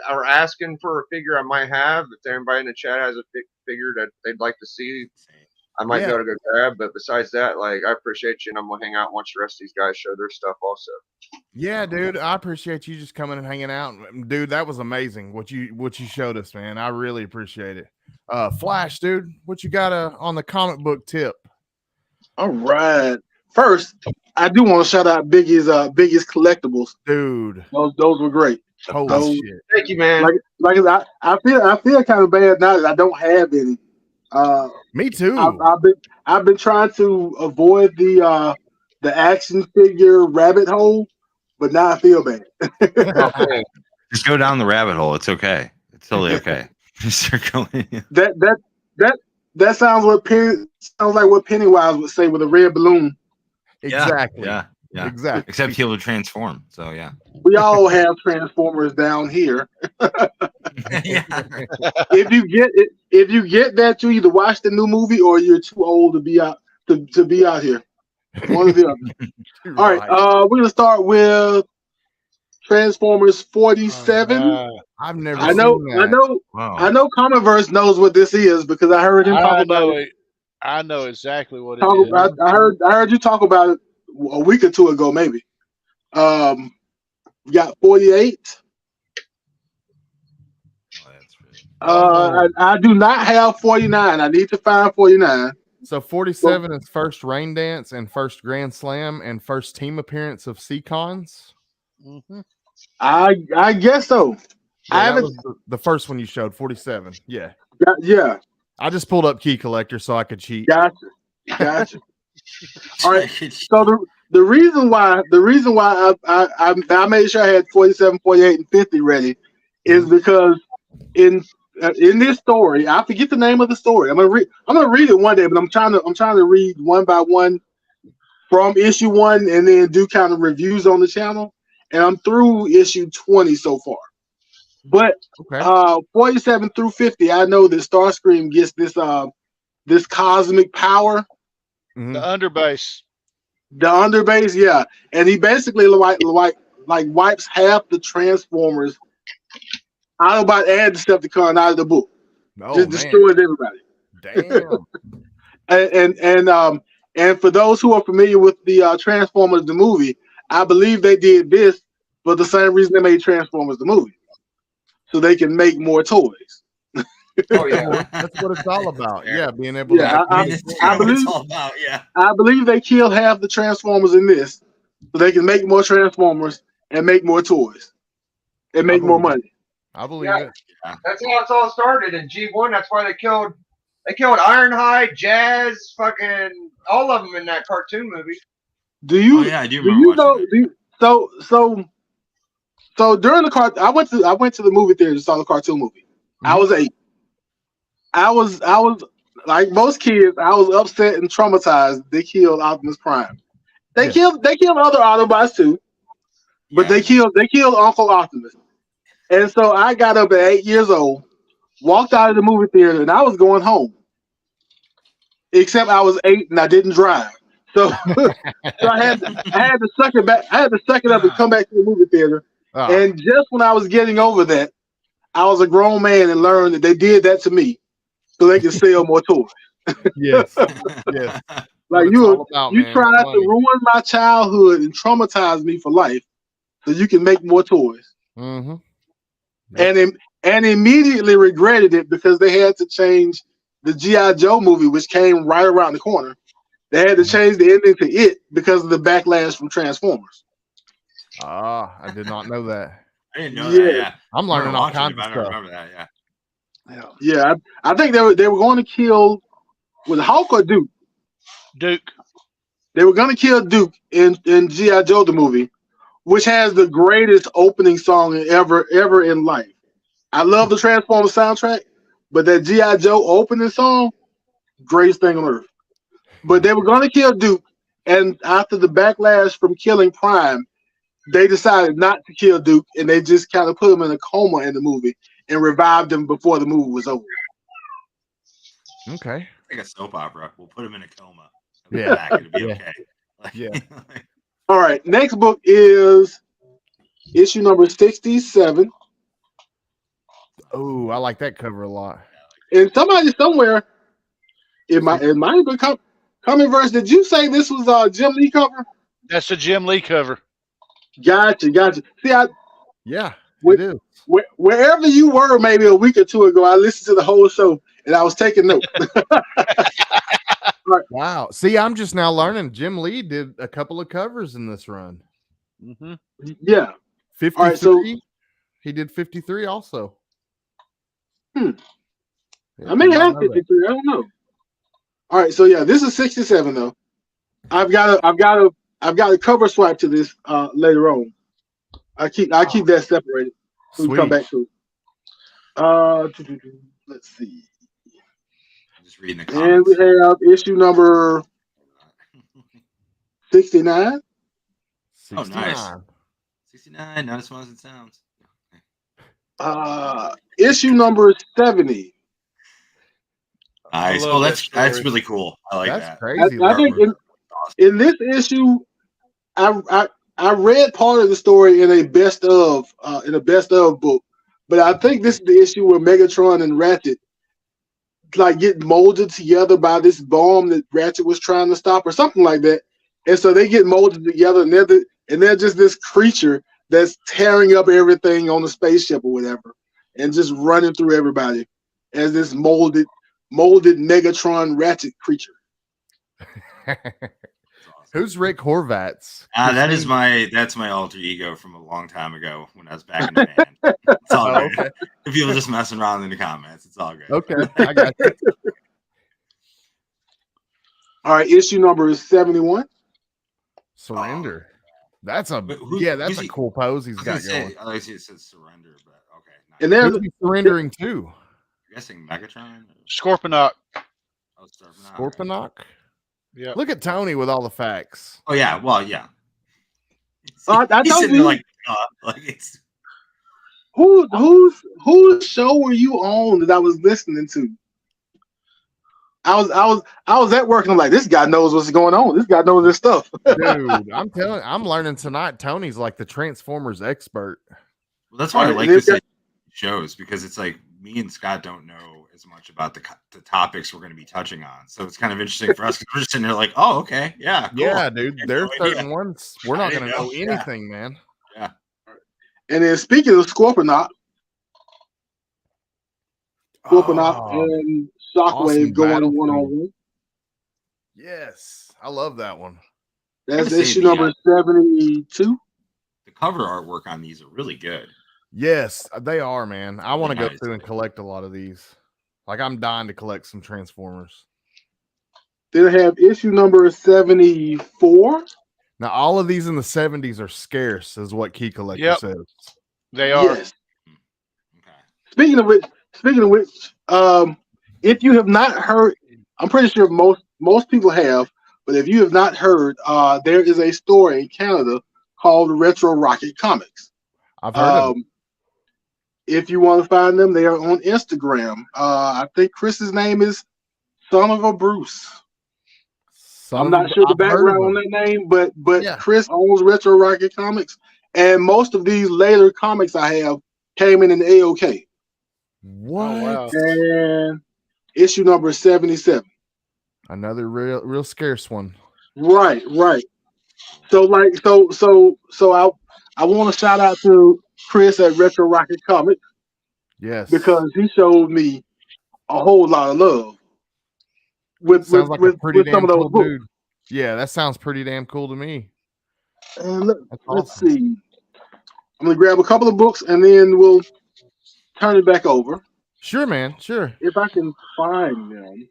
or asking for a figure I might have. If anybody in the chat has a figure that they'd like to see, I might be able to go grab. But besides that, like, I appreciate you, and I'm gonna hang out and watch the rest of these guys show their stuff also. Yeah, dude, I appreciate you just coming and hanging out, dude. That was amazing what you showed us, man. I really appreciate it. Flash, dude, what you got on the comic book tip? All right. First, I do want to shout out Biggie's collectibles, dude. Those were great. Holy shit! Thank you, man. Like I feel kind of bad now that I don't have any. Me too. I've been trying to avoid the action figure rabbit hole, but now I feel bad. Just go down the rabbit hole. It's okay. It's totally okay. Just start going. That sounds like what Pennywise would say with a red balloon. Exactly. Yeah. Exactly. Except he will transform. So yeah. We all have Transformers down here. Yeah. If you get that, you either watch the new movie or you're too old to be out to be out here. One or the other. All right. We're gonna start with Transformers 47. I've never. I know. Wow. I know. Comiverse knows what this is because I heard him talk about it. I know exactly what it is. I heard you talk about it a week or two ago, maybe. We got 48. I do not have 49. I need to find 49. So 47 is first Rain Dance and first Grand Slam and first team appearance of SVaughn. Mm-hmm. I guess so. Yeah, I haven't the first one you showed 47. Yeah. Yeah. I just pulled up Key Collector so I could cheat. Gotcha. All right. So the reason why I made sure I had 47, 48, and 50 ready is because in this story, I forget the name of the story. I'm gonna read it one day, but I'm trying to read one by one from issue 1 and then do kind of reviews on the channel. And I'm through issue 20 so far. But 47 through 50, I know that Starscream gets this cosmic power. Mm-hmm. The underbase. The underbase, yeah. And he basically like wipes half the Transformers Autobot and Decepticon out of the book. Just destroys everybody. Damn. And for those who are familiar with the Transformers the movie, I believe they did this for the same reason they made Transformers the movie, so they can make more toys. Oh yeah, that's what it's all about. Yeah, being able to. I believe it's all about. Yeah, I believe they killed half the Transformers in this, so they can make more Transformers and make more toys and make more money. I believe it. That's how it's all started in G1. That's why they killed Ironhide, Jazz, fucking all of them in that cartoon movie. Do you? Oh, yeah, I do remember watching So during the I went to the movie theater and saw the cartoon movie. Mm-hmm. I was 8. I was like most kids. I was upset and traumatized. They killed Optimus Prime. They killed other Autobots too, but they killed Uncle Optimus. And so I got up at 8 years old, walked out of the movie theater, and I was going home. Except I was 8 and I didn't drive. So I had to suck it back. I had to suck it up and come back to the movie theater. And just when I was getting over that, I was a grown man and learned that they did that to me so they could sell more toys. Yes. Like you tried to ruin my childhood and traumatize me for life so you can make more toys. Mm-hmm. And and immediately regretted it because they had to change the G.I. Joe movie, which came right around the corner. They had to change the ending to it because of the backlash from Transformers. I did not know that. I didn't know that. Yeah, I'm I learning remember all watching kinds it, but of I don't stuff. remember that. Yeah. Yeah, I think they were going to kill with Hulk or Duke. Duke. They were going to kill Duke in G.I. Joe the movie, which has the greatest opening song ever in life. I love the Transformers soundtrack, but that G.I. Joe opening song, greatest thing on earth. But they were going to kill Duke, and after the backlash from killing Prime, they decided not to kill Duke, and they just kind of put him in a coma in the movie and revived him before the movie was over. Okay. Like a soap opera. We'll put him in a coma. Yeah. Back, it'll be Yeah. okay. Like, Yeah. All right, next book is issue number 67. Oh, I like that cover a lot. And somebody somewhere, it might have been Comic Verse. Did you say this was Jim Lee cover? That's a Jim Lee cover. Gotcha. See, Yeah, Wait. it is. Wherever you were maybe a week or two ago, I listened to the whole show and I was taking notes. Wow. See, I'm just now learning. Jim Lee did a couple of covers in this run. Mm-hmm. Yeah. 53. All right, so he did 53 also. I Yeah, may did not have know that. 53. I don't know. All right, so yeah, this is 67 though. I've got a cover swipe to this later on. I keep that separated. So we come back to it. Let's see. I'm just reading the And comments. we have issue number 69. Oh, nice. 69. 69, not as fun as it sounds. Issue number 70. Nice. love Oh, that that's story. really cool. I like That's that. crazy. I think in this issue, I read part of the story in a best of book, but I think this is the issue where Megatron and Ratchet like get molded together by this bomb that Ratchet was trying to stop or something like that, and so they get molded together and they're just this creature that's tearing up everything on the spaceship or whatever, and just running through everybody as this molded Megatron Ratchet creature. Who's Rick Horvats? That's my alter ego from a long time ago when I was back in the band. It's all Oh, good. okay. If people just messing around in the comments, it's all good. Okay, I got you. All right, issue number is 71. Surrender. That's a Who- that's who's a he- cool pose he's I was got gonna say, going. I see it says surrender, but okay. Nice. And there's Who's he surrendering to? I'm guessing Megatron. Scorponok. Oh, Scorponok? Yeah. Look at Tony with all the facts. Oh yeah, well yeah. I He's told sitting you. there like it's. Whose show were you on that I was listening to? I was at work and I'm like, this guy knows what's going on. This guy knows this stuff. Dude, I'm learning tonight. Tony's like the Transformers expert. Well, that's why I like this shows because it's like me and Scott don't know as much about the topics we're going to be touching on. So it's kind of interesting for us because we're just sitting there like, oh, okay, yeah, cool. Yeah, dude. There's no idea. certain ones we're not I going to didn't know know. anything, man. Yeah. And then speaking of Scorponok Oh, and Shockwave awesome going battle one-on-one. yes, I love that one. That's I've issue seen number 72. The cover artwork on these are really good. Yes, they are, man. I want to go Nice. through and collect a lot of these. Like I'm dying to collect some Transformers. Then I have issue number 74. Now, all of these in the 70s are scarce, is what Key Collector Yep. says. They are. Yes. Okay. Speaking of which, if you have not heard, I'm pretty sure most people have, but if you have not heard, there is a store in Canada called Retro Rocket Comics. I've heard of it. If you want to find them, they are on Instagram. I think Chris's name is Son of a Bruce. I'm not sure the background on that name, but Yeah. Chris owns Retro Rocket Comics, and most of these later comics I have came in an AOK. What? Oh, wow. And issue number 77. Another real scarce one. Right. So I want to shout out to Chris at Retro Rocket Comics. Yes. because he showed me a whole lot of love with sounds like a pretty with some damn of those cool books. dude. Yeah, that sounds pretty damn cool to me. And That's let's awesome. see. I'm gonna grab a couple of books and then we'll turn it back over. Sure, man. Sure. If I can find them.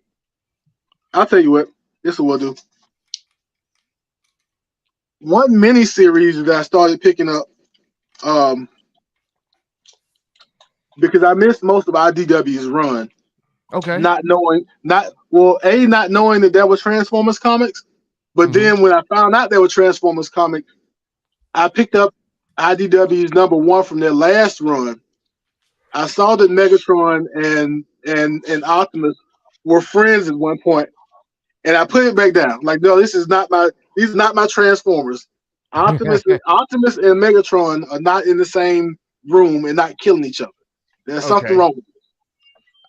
I'll tell you what, this is what we'll do. One mini series that I started picking up, because I missed most of IDW's run, Okay. not knowing that there was Transformers comics, but then when I found out there were Transformers comics, I picked up IDW's #1 from their last run. I saw that Megatron and Optimus were friends at one point, and I put it back down. Like, no, these are not my Transformers. Optimus and Megatron are not in the same room and not killing each other. There's something wrong with it.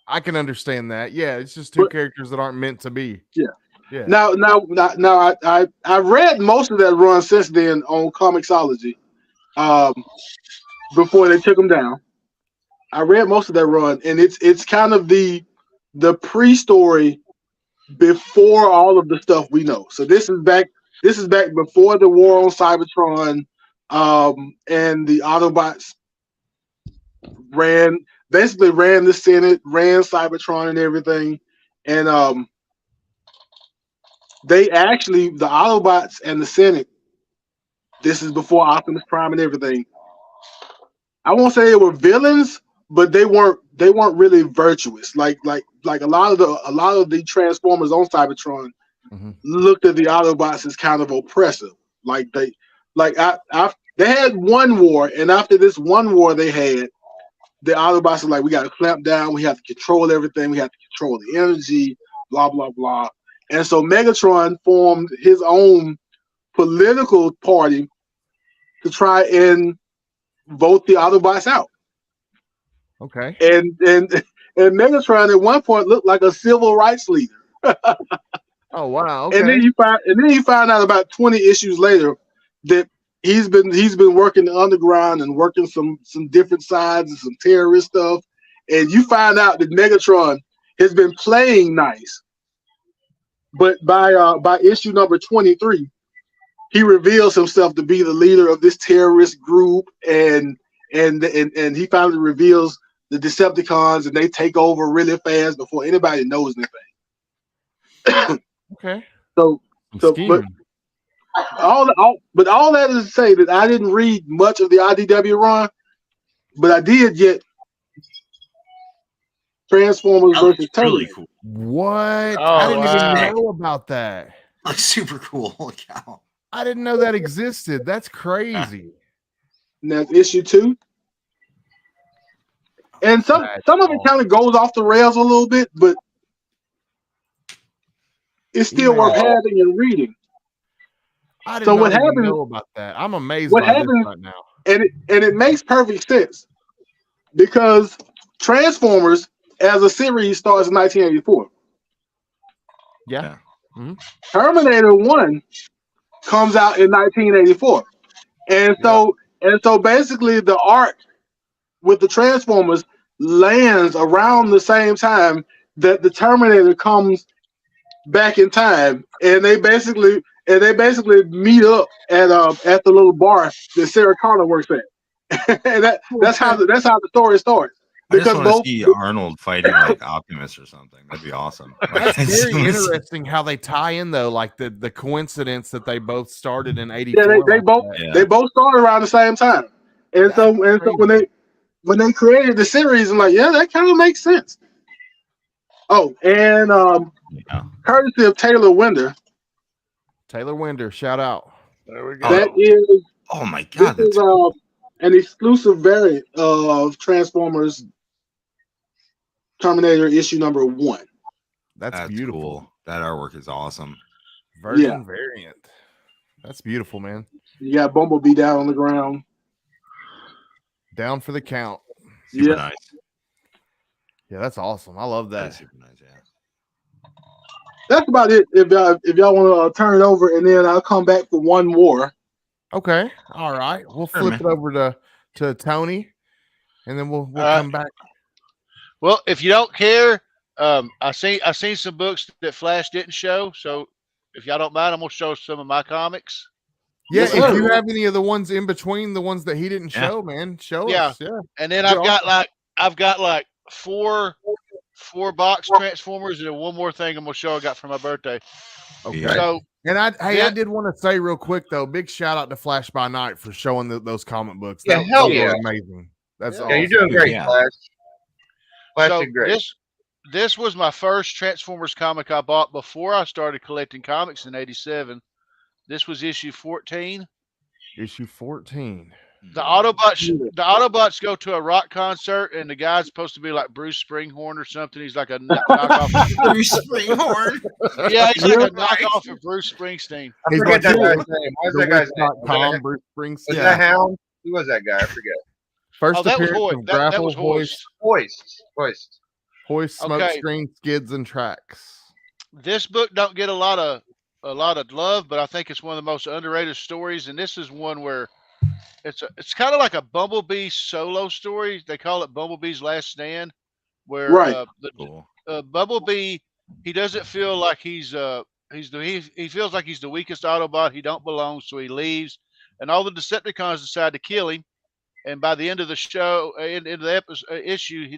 I can understand that. Yeah, it's just two characters that aren't meant to be. Yeah. Yeah. Now, I read most of that run since then on Comixology. Before they took them down, I read most of that run, and it's kind of the pre-story before all of the stuff we know. So this is back before the war on Cybertron, and the Autobots ran the Senate, ran Cybertron and everything, and the Autobots and the Senate. This is before Optimus Prime and everything. I won't say they were villains, but they weren't really virtuous. Like a lot of the Transformers on Cybertron looked at the Autobots as kind of oppressive. They had one war, and after this one war they had, the Autobots are like, we got to clamp down, we have to control everything, we have to control the energy, blah blah blah. And so Megatron formed his own political party to try and vote the Autobots out. Okay. And Megatron at one point looked like a civil rights leader. Oh wow. Okay. And then you find out about 20 issues later that he's been working the underground and working some different sides and some terrorist stuff. And you find out that Megatron has been playing nice. But by issue number 23, he reveals himself to be the leader of this terrorist group, and he finally reveals the Decepticons, and they take over really fast before anybody knows anything. Okay. But all that is to say that I didn't read much of the IDW run, but I did get Transformers versus Terminator. Really cool. What? Oh, I didn't wow. even know about that. Like super cool. Holy cow. I didn't know that existed. That's crazy. And that's issue 2. And some of it kind of goes off the rails a little bit, but it's still worth having and reading. I didn't even know about that. I'm amazed by this right now. And it makes perfect sense because Transformers as a series starts in 1984. Yeah. Terminator 1 comes out in 1984. And so basically the arc with the Transformers lands around the same time that the Terminator comes back in time, and they basically meet up at the little bar that Sarah Connor works at. And that's how the story starts. I just want to see Arnold fighting like Optimus or something. That'd be awesome. That's very interesting how they tie in though, like the coincidence that they both started in '84. Yeah, they both started around the same time, and so when they created the series, I'm like, yeah, that kind of makes sense. Oh, and courtesy of Taylor Winder. Taylor Winder, shout out. There we go. That is. Oh my god, this is an exclusive variant of Transformers Terminator issue number 1. That's beautiful. Cool. That artwork is awesome. Variant. That's beautiful, man. You got Bumblebee down on the ground. Down for the count. Super nice. Yeah, that's awesome. I love that. That's super nice, yeah. That's about it. If y'all want to turn it over, and then I'll come back for one more. Okay. All right. We'll flip it over to Tony, and then we'll come back. Well, if you don't care, I seen some books that Flash didn't show. So if y'all don't mind, I'm gonna show some of my comics. Yeah, Yes, if sir. you have any of the ones in between the ones that he didn't Yeah. show, man, show Yeah. us. Yeah. And then Be I've got like four box Transformers and then one more thing I'm gonna show I got for my birthday. Okay. Yeah. So And I Yeah. did want to say real quick though, big shout out to Flash by Night for showing those comic books. Yeah, Those hell were yeah. amazing. That's Yeah, Yeah, awesome. you're doing great, Yeah. Flash. Flash so did great. this was my first Transformers comic I bought before I started collecting comics in '87. This was issue 14. Issue 14. The Autobots go to a rock concert, and the guy's supposed to be like Bruce Springhorn or something. He's like a knockoff. Bruce Springhorn. Yeah, he's like a Right. knockoff of Bruce Springsteen. I He's forget like that guy's name. What's that guy's name? Tom Bruce Was Springsteen. that Hound? Who was that guy? I forget. First Oh, that was appearance Hoist. of That Grapple, was Hoist, Hoist. Hoist, Smoke Okay. Screen, Skids, and Tracks. This book don't get a lot of love, but I think it's one of the most underrated stories. And this is one where it's kind of like a Bumblebee solo story. They call it Bumblebee's Last Stand, where Right. Cool. Bumblebee, he doesn't feel like he feels like he's the weakest Autobot. He don't belong, so he leaves, and all the Decepticons decide to kill him. And by the end of the show, in the issue,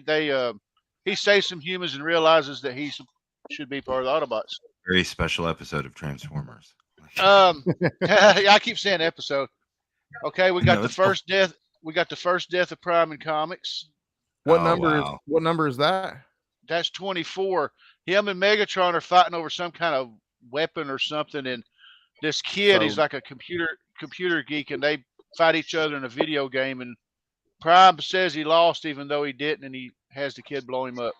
he saves some humans and realizes that he should be part of the Autobots. Very special episode of Transformers. I keep saying episode. Okay, we got No, the it's cool. first death. We got the first death of Prime in comics. What Oh, number wow. is what number is that? That's 24. Him and Megatron are fighting over some kind of weapon or something, and this kid is So- like a computer geek, and they fight each other in a video game. And Prime says he lost, even though he didn't, and he has the kid blow him up.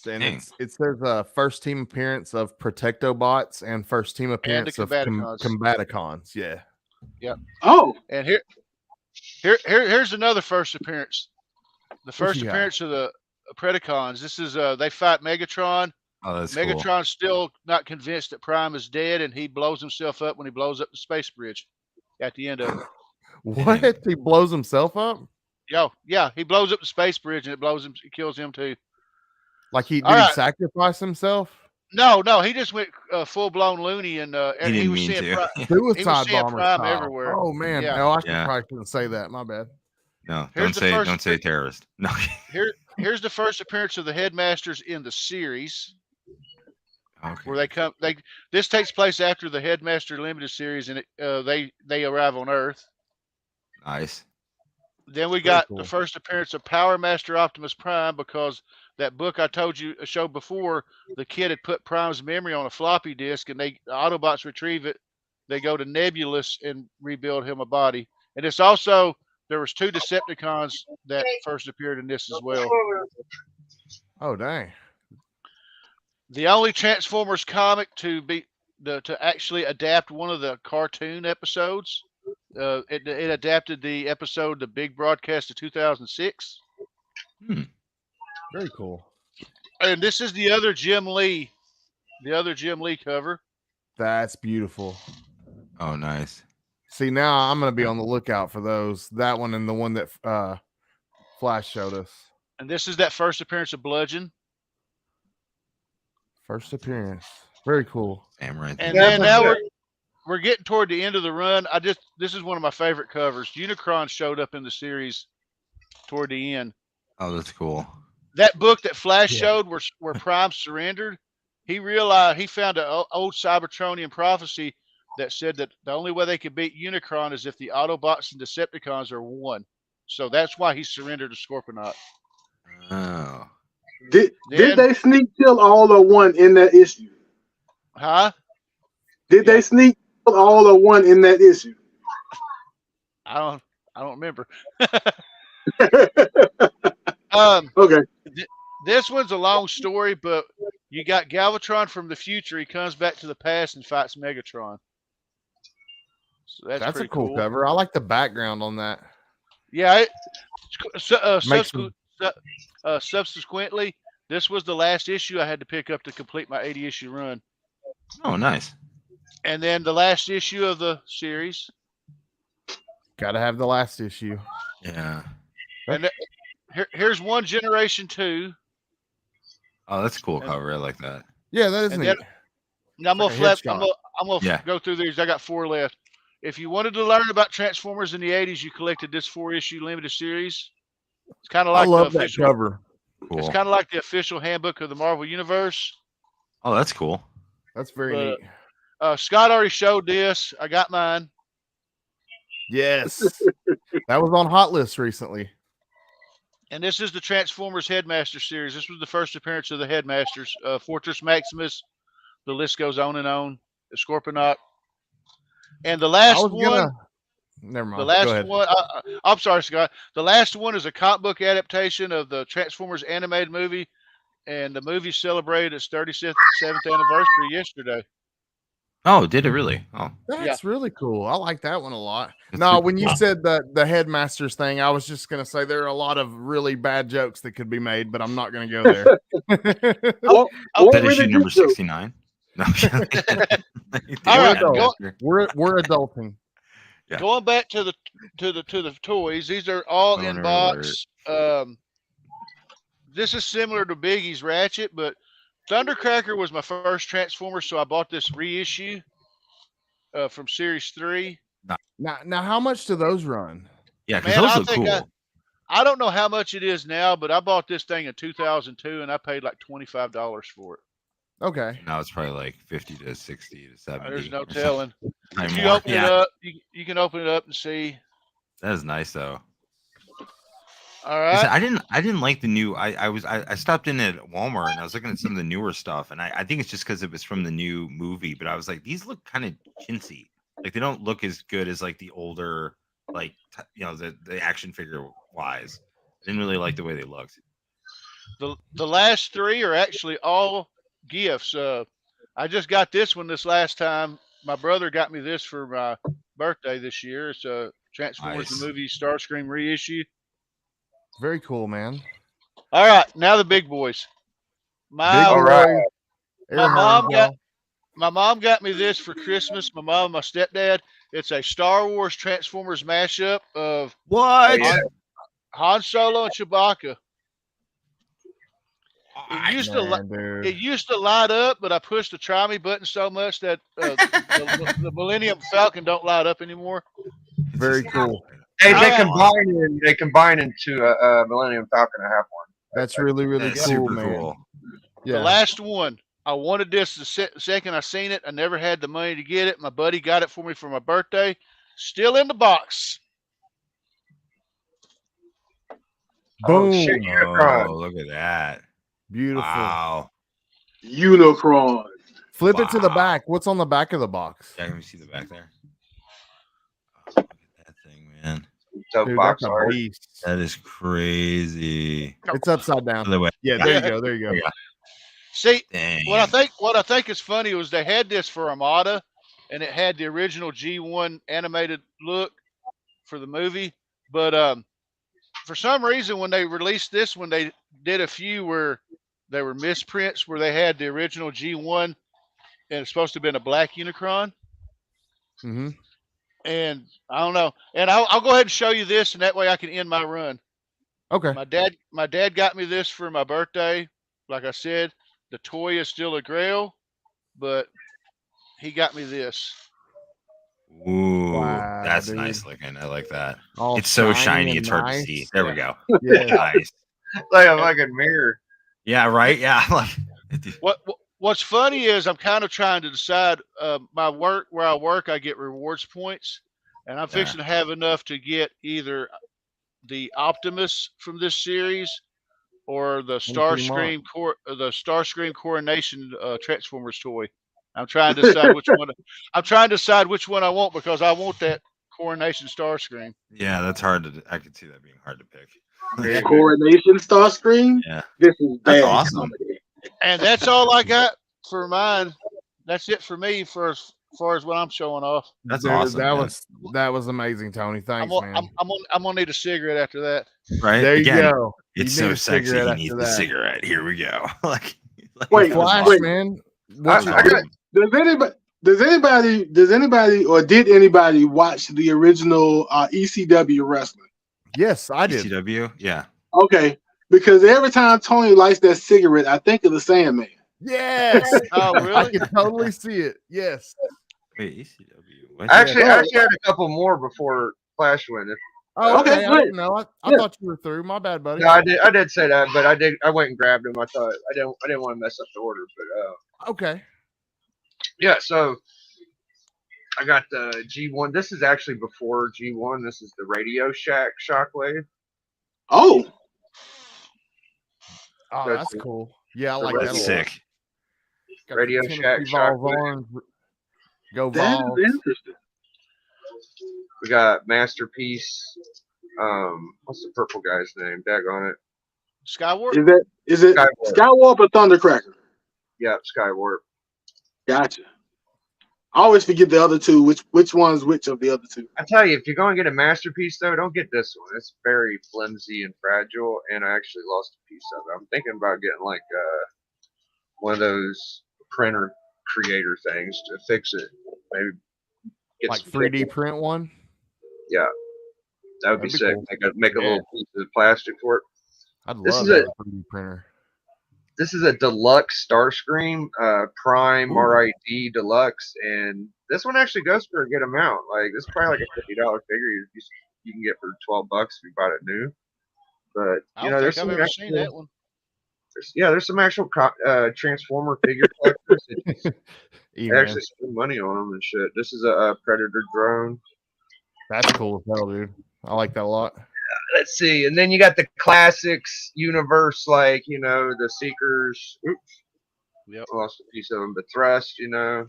And Dang. it says first team appearance of Protectobots and first team appearance of Combaticons. Combaticons. Yeah. Oh, And here's another first appearance. The first you got? appearance of the Predacons. This is they fight Megatron. Oh, that's cool. Megatron's still not convinced that Prime is dead, and he blows himself up when he blows up the space bridge at the end of it. What? He blows himself up? Yeah, he blows up the space bridge, and it kills him too. Like did All he right. sacrifice himself? No, he just went full blown loony, and He didn't mean to. Suicide seeing bomber Prime style. everywhere. Oh man. Yeah. No, I Yeah. probably shouldn't say that. My bad. No, Here's the don't first- say terrorist. No. Here's the first appearance of the Headmasters in the series, Okay. where this takes place after the Headmaster Limited series, and they arrive on Earth. Nice. Then we Very got cool. the first appearance of Power Master Optimus Prime, because that book I told you showed before, the kid had put Prime's memory on a floppy disk, and the Autobots retrieve it. They go to Nebulous and rebuild him a body. And it's also, there was 2 Decepticons that first appeared in this as well. Oh dang. The only Transformers comic to actually adapt one of the cartoon episodes. It adapted the episode, The Big Broadcast of 2006. Very cool. And this is the other Jim Lee cover. That's beautiful. Oh, nice. See, now I'm gonna be on the lookout for those. That one and the one that Flash showed us. And this is that first appearance of Bludgeon. First appearance. Very cool. Damn right. And Yeah, then but now good. we're getting toward the end of the run. This is one of my favorite covers. Unicron showed up in the series toward the end. Oh, that's cool. That book that Flash Yeah. showed where Prime surrendered, he realized, he found an old Cybertronian prophecy that said that the only way they could beat Unicron is if the Autobots and Decepticons are one. So that's why he surrendered to Scorponok. Oh. did Then- they sneak kill all of one in that issue? Huh? Did they sneak kill all of one in that issue? I don't remember. Okay. This one's a long story, but you got Galvatron from the future. He comes back to the past and fights Megatron. So that's a pretty cool cover. I like the background on that. Yeah. Makes me- Subsequently, this was the last issue I had to pick up to complete my 80 issue run. Oh, nice. And then the last issue of the series. Gotta have the last issue. Yeah. Here's one Generation 2. Oh, that's a cool cover. I like that. Yeah, that is And neat. Now I'm gonna Like a flip. headshot. I'm gonna Yeah. go through these. I got 4 left. If you wanted to learn about Transformers in the '80s, you collected this 4-issue limited series. It's kind of I like the love that official. cover. Cool. It's kind of like the official handbook of the Marvel Universe. Oh, that's cool. That's very But, neat. Scott already showed this. I got mine. Yes. That was on Hot List recently. And this is the Transformers Headmaster series. This was the first appearance of the Headmasters. Fortress Maximus. The list goes on and on. The Scorponok. And the last one. Never mind. The last Go ahead. one. I'm sorry, Scott. The last one is a comic book adaptation of the Transformers animated movie. And the movie celebrated its 37th anniversary yesterday. Oh, did it really? Oh, That's really cool. I like that one a lot. That's No, super when you cool. said the Headmasters thing, I was just gonna say there are a lot of really bad jokes that could be made, but I'm not gonna go there. What is that really issue did number you- 69? No. All right, we're adulting. Yeah. Going back to the toys, these are all in Boner box. This is similar to Biggie's Ratchet, but Thundercracker was my first Transformer, so I bought this reissue from Series 3. Now, how much do those run? Yeah, because Man, those I look think cool. I don't know how much it is now, but I bought this thing in 2002, and I paid like $25 for it. Okay. Now it's probably like 50 to 60 to 70. There's no or something. telling. Probably If you more. open it up, you can open it up and see. That is nice though. All Listen, right. I didn't like the new. I stopped in at Walmart and I was looking at some of the newer stuff, and I think it's just because it was from the new movie. But I was like, these look kind of chintzy. Like they don't look as good as like the older, like the action figure wise. I didn't really like the way they looked. The last 3 are actually all gifts. I just got this one this last time. My brother got me this for my birthday this year. It's a Transformers Nice. the movie Starscream reissue. Very cool, man. All right, now the big boys. My Big All right. Air mom horn, got- y'all. my mom got me this for Christmas. My mom and my stepdad. It's a Star Wars Transformers mashup of What? yeah. Han Solo and Chewbacca. It used to Man, dude. It used to light up, but I pushed the try me button so much that the Millennium Falcon don't light up anymore. Very cool. Hey, they Alright. combine into a Millennium Falcon. I have one. That's really, really That's cool, super man. cool. Yeah. The last one, I wanted this the second I seen it. I never had the money to get it. My buddy got it for me for my birthday. Still in the box. Boom. Oh, shit, Unicron. Oh, look at that! Beautiful. Wow. Unicron. Flip it to the Wow. back. What's on the back of the box? Yeah, let me see the back there. Oh, look at that thing, man. So Dude, box that's a art. beast. That is crazy. It's upside down. Other way. Yeah, there you go. There you go. Yeah. See, Dang. what I think is funny was they had this for Armada, and it had the original G1 animated look for the movie. But for some reason, when they released this one, they did a few where they were misprints where they had the original G1, and it's supposed to have been a black Unicron. Mm-hmm. And I don't know. And I'll go ahead and show you this, and that way I can end my run. Okay. My dad got me this for my birthday. Like I said, the toy is still a Grail, but he got me this. Ooh, Wow, that's dude. nice looking. I like that. All It's so shiny, and it's hard to nice. see. There we go. Yeah. Nice. Like a fucking mirror. Yeah, right. Yeah, like What's funny is I'm kind of trying to decide my work where I work. I get rewards points, and I'm fixing to have enough to get either the Optimus from this series or the Starscream Coronation Transformers toy. I'm trying to decide which one. I'm trying to decide which one I want because I want that Coronation Starscream. yeah, that's hard to. I could see that being hard to pick. Coronation Starscream. Yeah, This is that's bad awesome. company. And that's all I got for mine. That's it for me for as far as what I'm showing off. That's Dude, awesome. That man. was amazing, Tony. Thanks, I'm man. gonna need a cigarette after that. right. There you Again, go. it's You need so a sexy. cigarette He needs after the that. cigarette. Here we go. like Wait, that was Flash, awesome. man. I got Does anybody or did anybody watch the original ECW wrestling? Yes, I did. ECW. Yeah. Okay, because every time Tony lights that cigarette, I think of the Sandman. Yes. Oh, I really? can totally see it. Yes. Wait, ECW. What? I actually Yeah. had a couple more before Flash went. Oh, Okay, okay. I great. didn't know. I Yeah. thought you were through. My bad, buddy. No, I did say that, but I went and grabbed him. I thought I didn't want to mess up the order, but Okay. yeah. So I got the G1. This is actually before G1. This is the Radio Shack Shockwave. Oh, Oh, that's cool. Yeah, I like that a lot. That's sick. Got the Radio Tennessee Shack Vols Shockwave. orange. Go that Vols. is interesting. We got Masterpiece. What's the purple guy's name? Daggone it. Skywarp? Is it Skywarp. Skywarp or Thundercracker? Yep, Skywarp. Gotcha. I always forget the other two. Which one's which of the other two? I tell you, if you're going to get a Masterpiece, though, don't get this one. It's very flimsy and fragile, and I actually lost a piece of it. I'm thinking about getting like one of those printer creator things to fix it. Maybe get Like some 3D print one. Yeah, that would be That'd be sick. cool. Make a Yeah. little piece of plastic for it. I'd This love is to a- have a 3D printer. This is a deluxe Starscream Prime Ooh. RID deluxe, and this one actually goes for a good amount. Like this is probably like a $50 figure you can get for $12 if you bought it new. But I you don't know, there's think some I've ever actual, seen that one. there's some actual Transformer figure collectors that E-man. actually spend money on them and shit. This is a Predator drone. That's cool as hell, dude. I like that a lot. Let's see, and then you got the classics universe, like the Seekers. Oops, Yep. I lost a piece of them, but Thrust. That's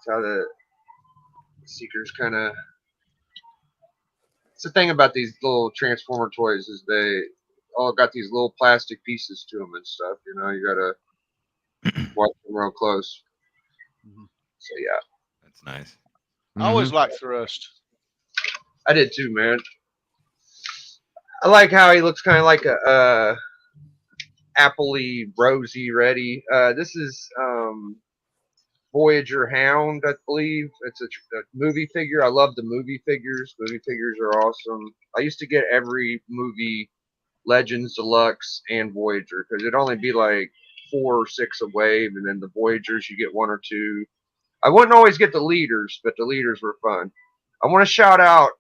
how the Seekers kind of. It's the thing about these little Transformer toys is they all got these little plastic pieces to them and stuff. You gotta watch them real close. Mhm. So yeah, That's nice. I always Mhm. liked Thrust. I did too, man. I like how he looks kind of like a appley, rosy, ready. This is Voyager Hound, I believe. It's a movie figure. I love the movie figures. Movie figures are awesome. I used to get every movie, Legends Deluxe and Voyager, because it'd only be like 4 or 6 a wave, and then the Voyagers you get 1 or 2. I wouldn't always get the leaders, but the leaders were fun. I want to shout out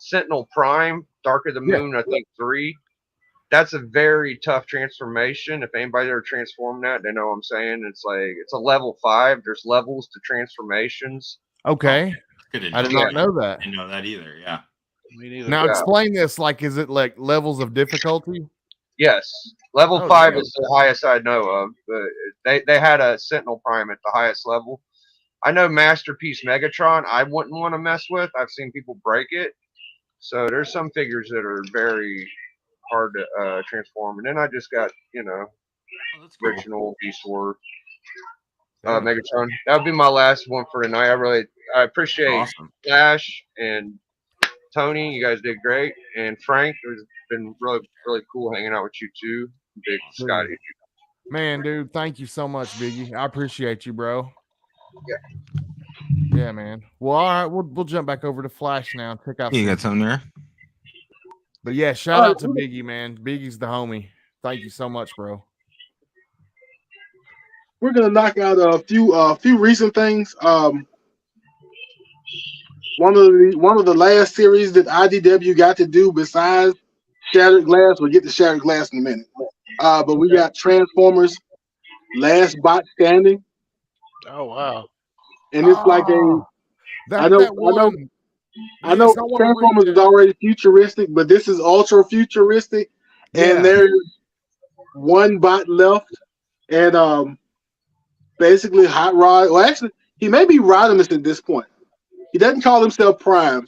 Sentinel Prime, Dark of the Moon, I think 3. That's a very tough transformation. If anybody's ever transformed that, they know what I'm saying. It's like it's a level 5. There's levels to transformations. Okay. Good to I did know not that. know that. I didn't know that either. Yeah. Me neither. Now Yeah. explain this. Like, is it like levels of difficulty? Yes, level Oh, 5 damn. is the highest I know of. But they had a Sentinel Prime at the highest level. I know Masterpiece Megatron. I wouldn't want to mess with. I've seen people break it. So there's some figures that are very hard to transform. And then I just got Oh, that's cool. original Beast War Damn. Megatron. That would be my last one for tonight. I appreciate Awesome. Flash and Tony. You guys did great. And Frank, it's been really, really cool hanging out with you too. Big Scotty. Man, dude, thank you so much, Biggie. I appreciate you, bro. Yeah. Yeah, man. Well, all right, we'll jump back over to Flash now and check out You some. got something there? But yeah, shout out to Biggie, man. Biggie's the homie. Thank you so much, bro. We're gonna knock out a few recent things. One of the last series that IDW got to do besides Shattered Glass. We'll get to Shattered Glass in a minute. But we got Transformers Last Bot Standing, Oh wow. and it's like a I know Yes, I wanna Transformers read is that. already futuristic, but this is ultra futuristic, and Yeah. there's one bot left, and basically Hot Rod. Well, actually, he may be Rodimus at this point. He doesn't call himself Prime,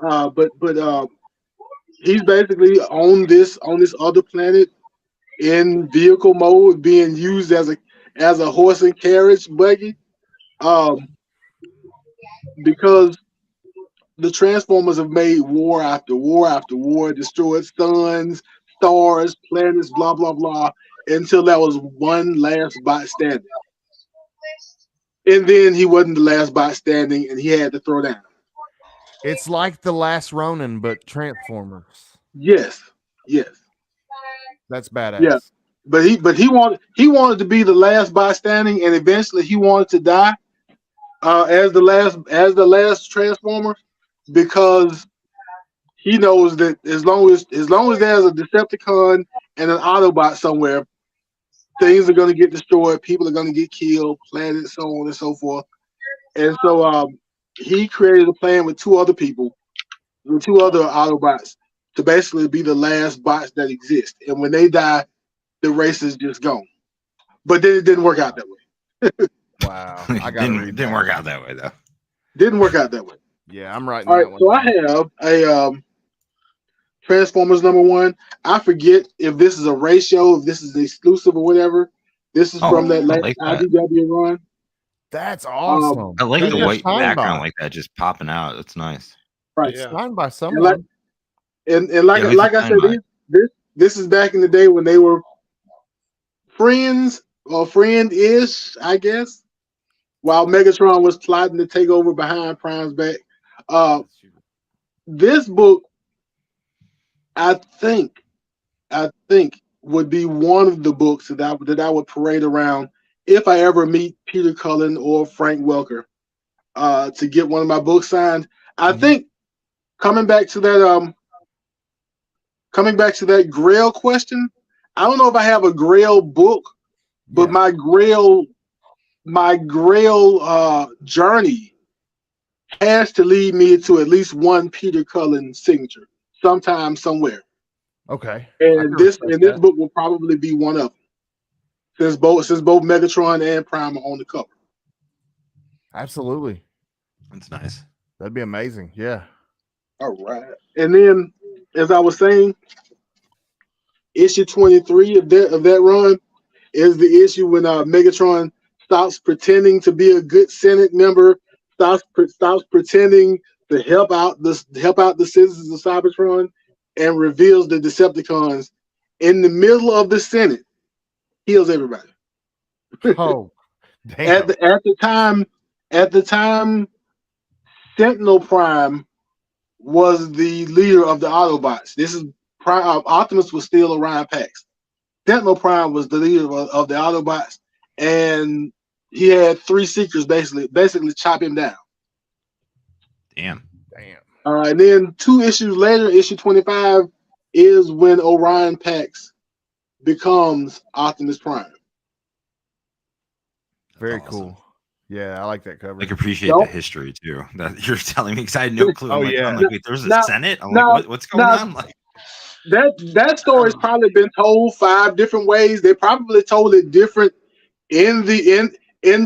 but he's basically on this other planet in vehicle mode, being used as a horse and carriage buggy, because the Transformers have made war after war after war, destroyed suns, stars, planets, blah blah blah, until that was one last bot standing. And then he wasn't the last bot standing, and he had to throw down. It's like the Last Ronin, but Transformers. Yes. That's badass. Yeah. But he wanted to be the last bot standing, and eventually he wanted to die as the last Transformer, because he knows that as long as there's a Decepticon and an Autobot somewhere, things are going to get destroyed, people are going to get killed, planets, so on and so forth. And so he created a plan with two other Autobots, to basically be the last bots that exist. And when they die, the race is just gone. But then it didn't work out that way. Wow. I got didn't work out that way though. Didn't work out that way. Yeah, I'm writing All that right, one. so I have a Transformers #1. I forget if this is a ratio, if this is exclusive or whatever. This is from that last IDW run. That's awesome. I like Who's the that white signed background by? like that, just popping out. It's nice. Right. It's signed by someone. And like I said, this is back in the day when they were friends or friend-ish, I guess, while Megatron was plotting to take over behind Prime's back. This book, I think would be one of the books that I would parade around if I ever meet Peter Cullen or Frank Welker to get one of my books signed. I think coming back to that Grail question, I don't know if I have a Grail book, but my Grail journey has to lead me to at least one Peter Cullen signature sometime somewhere. Okay. And this book will probably be one of them, since both Megatron and Prime are on the cover. Absolutely. That's nice. That'd be amazing. Yeah. All right. And then, as I was saying, issue 23 of that run is the issue when Megatron stops pretending to be a good Senate member, stops pretending to help out the citizens of Cybertron, and reveals the Decepticons in the middle of the Senate. Heals everybody. Oh, damn. At the time, Sentinel Prime was the leader of the Autobots. This is Optimus was still Orion Pax. Sentinel Prime was the leader of the Autobots, and he had three Seekers basically chop him down. Damn. And then 2 issues later, issue 25 is when Orion Pax becomes Optimus Prime. Very cool. Yeah, I like that cover. I appreciate the history too that you're telling me, because I had no clue. I'm like, wait, there's a Senate? I'm like, what's going on? Like, that story's probably been told 5 different ways. They probably told it different in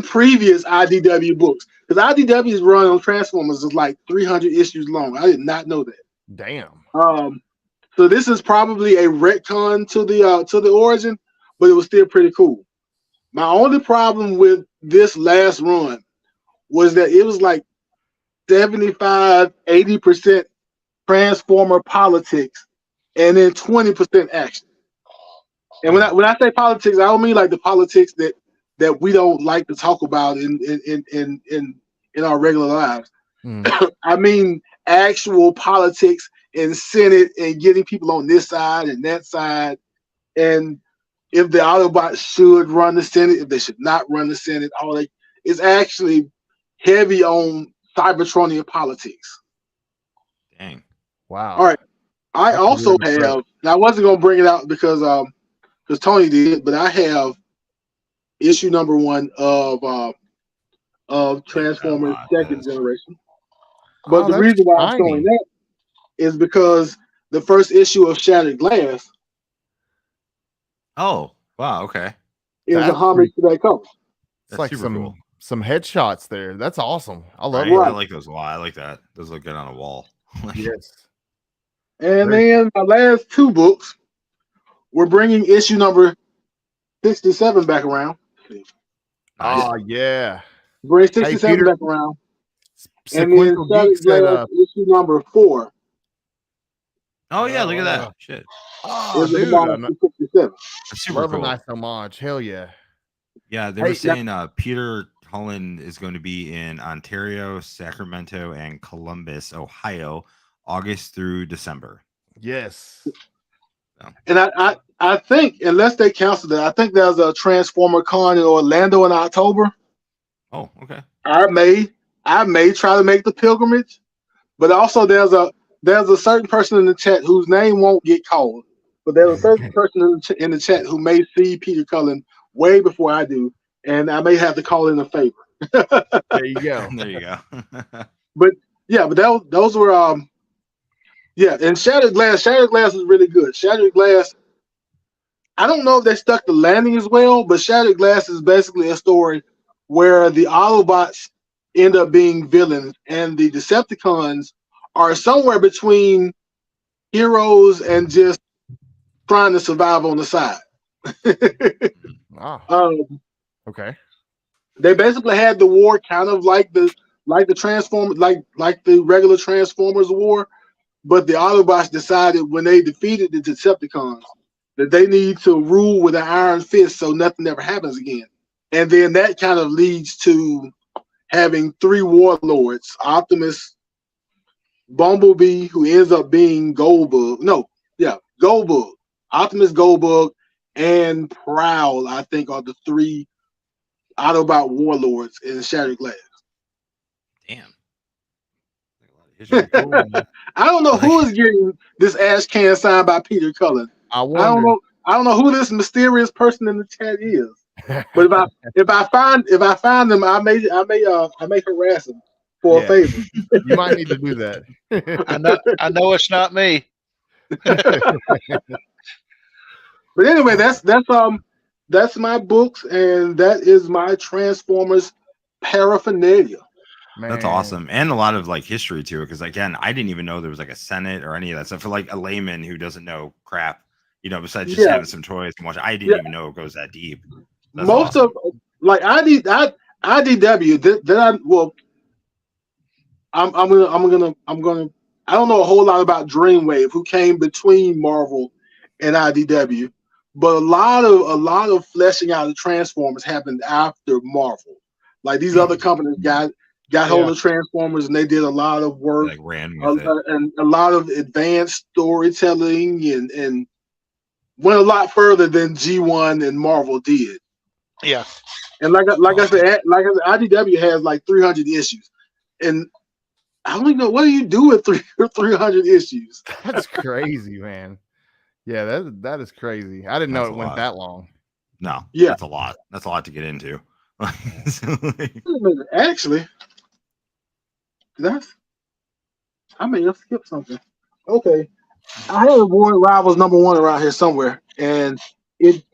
previous IDW books, because IDW's run on Transformers is like 300 issues long. I did not know that. Damn. So this is probably a retcon to the origin, but it was still pretty cool. My only problem with this last run was that it was like 75-80% Transformer politics and then 20% action. And when I say politics, I don't mean like the politics that we don't like to talk about in our regular lives. I mean actual politics in Senate and getting people on this side and that side, and if the Autobots should run the Senate, if they should not run the Senate, all that. It's actually heavy on Cybertronian politics. Dang. Wow. All right. I also have, and I wasn't going to bring it out because Tony did, but I have issue #1 of Transformers second generation. But the reason why I'm showing that is because the first issue of Shattered Glass. Oh, wow. Okay. Is a homage to that cover. It's like some headshots there. That's awesome. I love it. I like those a lot. I like that. Those look good on a wall. Yes. And then my last 2 books, we're bringing issue number 67 back around. Oh, yeah. Bring 67 back around. And then issue number 4. Oh, yeah. Look at that. Shit. Oh, dude. That's super love cool. a nice homage. Hell yeah. Yeah, they were saying Peter Cullen is going to be in Ontario, Sacramento, and Columbus, Ohio, August through December. Yes. And I think, unless they canceled it, I think there's a Transformer Con in Orlando in October. Oh, okay. I may try to make the pilgrimage, but also there's a certain person in the chat whose name won't get called. But there's a certain person in the chat who may see Peter Cullen way before I do, and I may have to call in a favor. There you go. There you go. But those were and Shattered Glass. Shattered Glass is really good. Shattered Glass. I don't know if they stuck the landing as well, but Shattered Glass is basically a story where the Autobots end up being villains and the Decepticons are somewhere between heroes and just trying to survive on the side. Okay. They basically had the war kind of like the Transformers, like the regular Transformers war, but the Autobots decided when they defeated the Decepticons that they need to rule with an iron fist so nothing ever happens again. And then that kind of leads to having three warlords: Optimus, Bumblebee, who ends up being Goldbug. Goldbug. Optimus, Goldbug, and Prowl, I think, are the three Autobot warlords in Shattered Glass. Damn. I don't know who is getting this ash can signed by Peter Cullen. I don't know who this mysterious person in the chat is. But if I find them, I may harass them for a favor. You might need to do that. I know it's not me. But anyway, that's my books, and that is my Transformers paraphernalia. Man. That's awesome, and a lot of like history to it. Because again, I didn't even know there was like a Senate or any of that stuff. For like a layman who doesn't know crap, besides just having some toys and watching, I didn't even know it goes that deep. That's Most awesome. of like IDW. I'm gonna. I don't know a whole lot about Dreamwave, who came between Marvel and IDW, but a lot of fleshing out of Transformers happened after Marvel. Like these other companies got hold of Transformers, and they did a lot of work, like ran with it. and a lot of advanced storytelling, and went a lot further than G1 and Marvel did. Yeah, and like I said, IDW has like 300 issues, and I don't even know what do you do with 300 issues. That's crazy, man. Yeah, that is crazy. I didn't know it went that long. No, yeah, that's a lot. That's a lot to get into. Actually, I may have skipped something. Okay, I had Void Rivals #1 around here somewhere, and it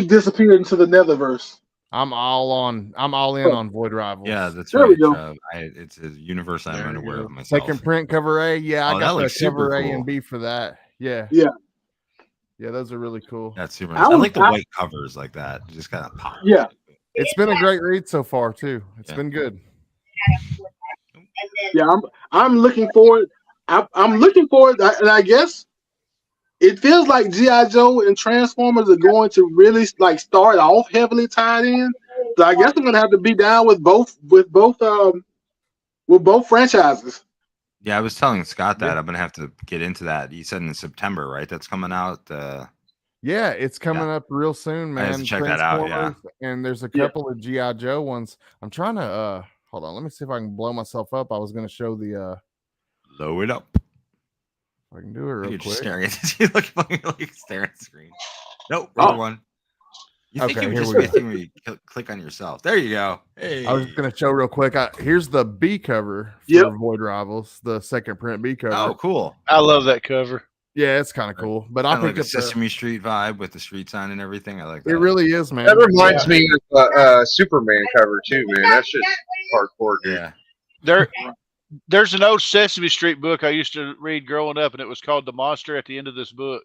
disappeared into the Netherverse. I'm all in on Void Rivals. Yeah, that's there right. We go. It's a universe I'm unaware of myself. Second print cover A. Yeah, I got the cover cool. A and B for that. Yeah. Yeah, those are really cool. That's super nice. I like the white covers like that. Just kind of pop. Yeah. It's been a great read so far too. It's been good. Yeah, I'm looking forward. I'm looking forward, and I guess it feels like G.I. Joe and Transformers are going to really like start off heavily tied in. So I guess I'm gonna have to be down with both franchises. Yeah, I was telling Scott that I'm gonna have to get into that. You said in September, right? That's coming out. Yeah, it's coming up real soon, man. I have to check that out. Yeah, and there's a couple of G.I. Joe ones. I'm trying to hold on. Let me see if I can blow myself up. I was gonna show the blow it up. I can do it real quick. Just staring at you, like staring at the screen. Nope, wrong one. You think it would just be a thing where you click on yourself? There you go. Hey. I was just gonna show real quick. Here's the B cover for Void Rivals, the second print B cover. Oh, cool! I love that cover. Yeah, it's kind of cool. But I think it's Sesame Street vibe with the street sign and everything. I like that. It really is, man. That reminds me of Superman cover too, man. That's just hardcore, dude. Yeah. There's an old Sesame Street book I used to read growing up, and it was called The Monster at the End of This Book.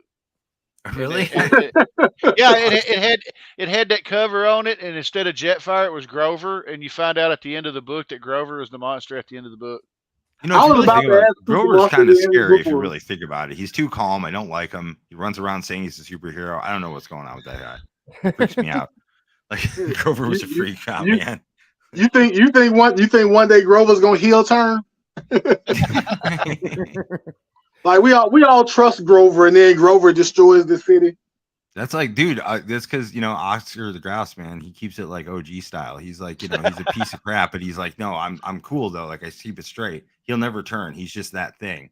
Really? It had that cover on it, and instead of Jetfire, it was Grover, and you find out at the end of the book that Grover was the monster at the end of the book. Grover's kind of scary if you really think about it. He's too calm. I don't like him. He runs around saying he's a superhero. I don't know what's going on with that guy. Freaks me out. Like Grover was a freak out, man. You think one day Grover's gonna heel turn? Like we all trust Grover, and then Grover destroys the city. That's like, dude, that's because, Oscar the Grouse, man, he keeps it like OG style. He's like, he's a piece of crap, but he's like, no, I'm cool though. Like I keep it straight. He'll never turn. He's just that thing.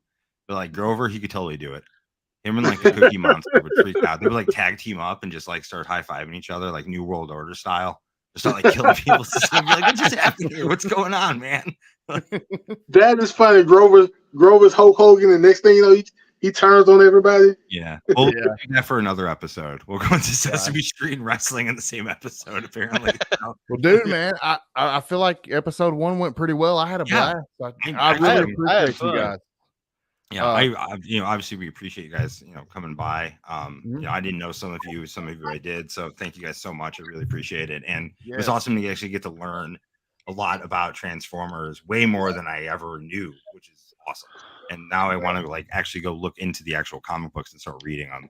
But like Grover, he could totally do it. Him and like the Cookie Monster would freak out. They would like tag team up and just like start high fiving each other, like New World Order style. Just start like killing people. Be like, what just happened here? What's going on, man? That is funny. Grover's Hulk Hogan, and next thing you know, he turns on everybody. Yeah. We'll do that for another episode. We'll go into Sesame Street and wrestling in the same episode, apparently. Well, dude, man, I feel like episode 1 went pretty well. I had a blast. I really appreciate you guys. Yeah, I obviously we appreciate you guys, coming by. I didn't know some of you I did. So thank you guys so much. I really appreciate it. And it was awesome to actually get to learn a lot about Transformers, way more than I ever knew, which is awesome. And now I want to like actually go look into the actual comic books and start reading them.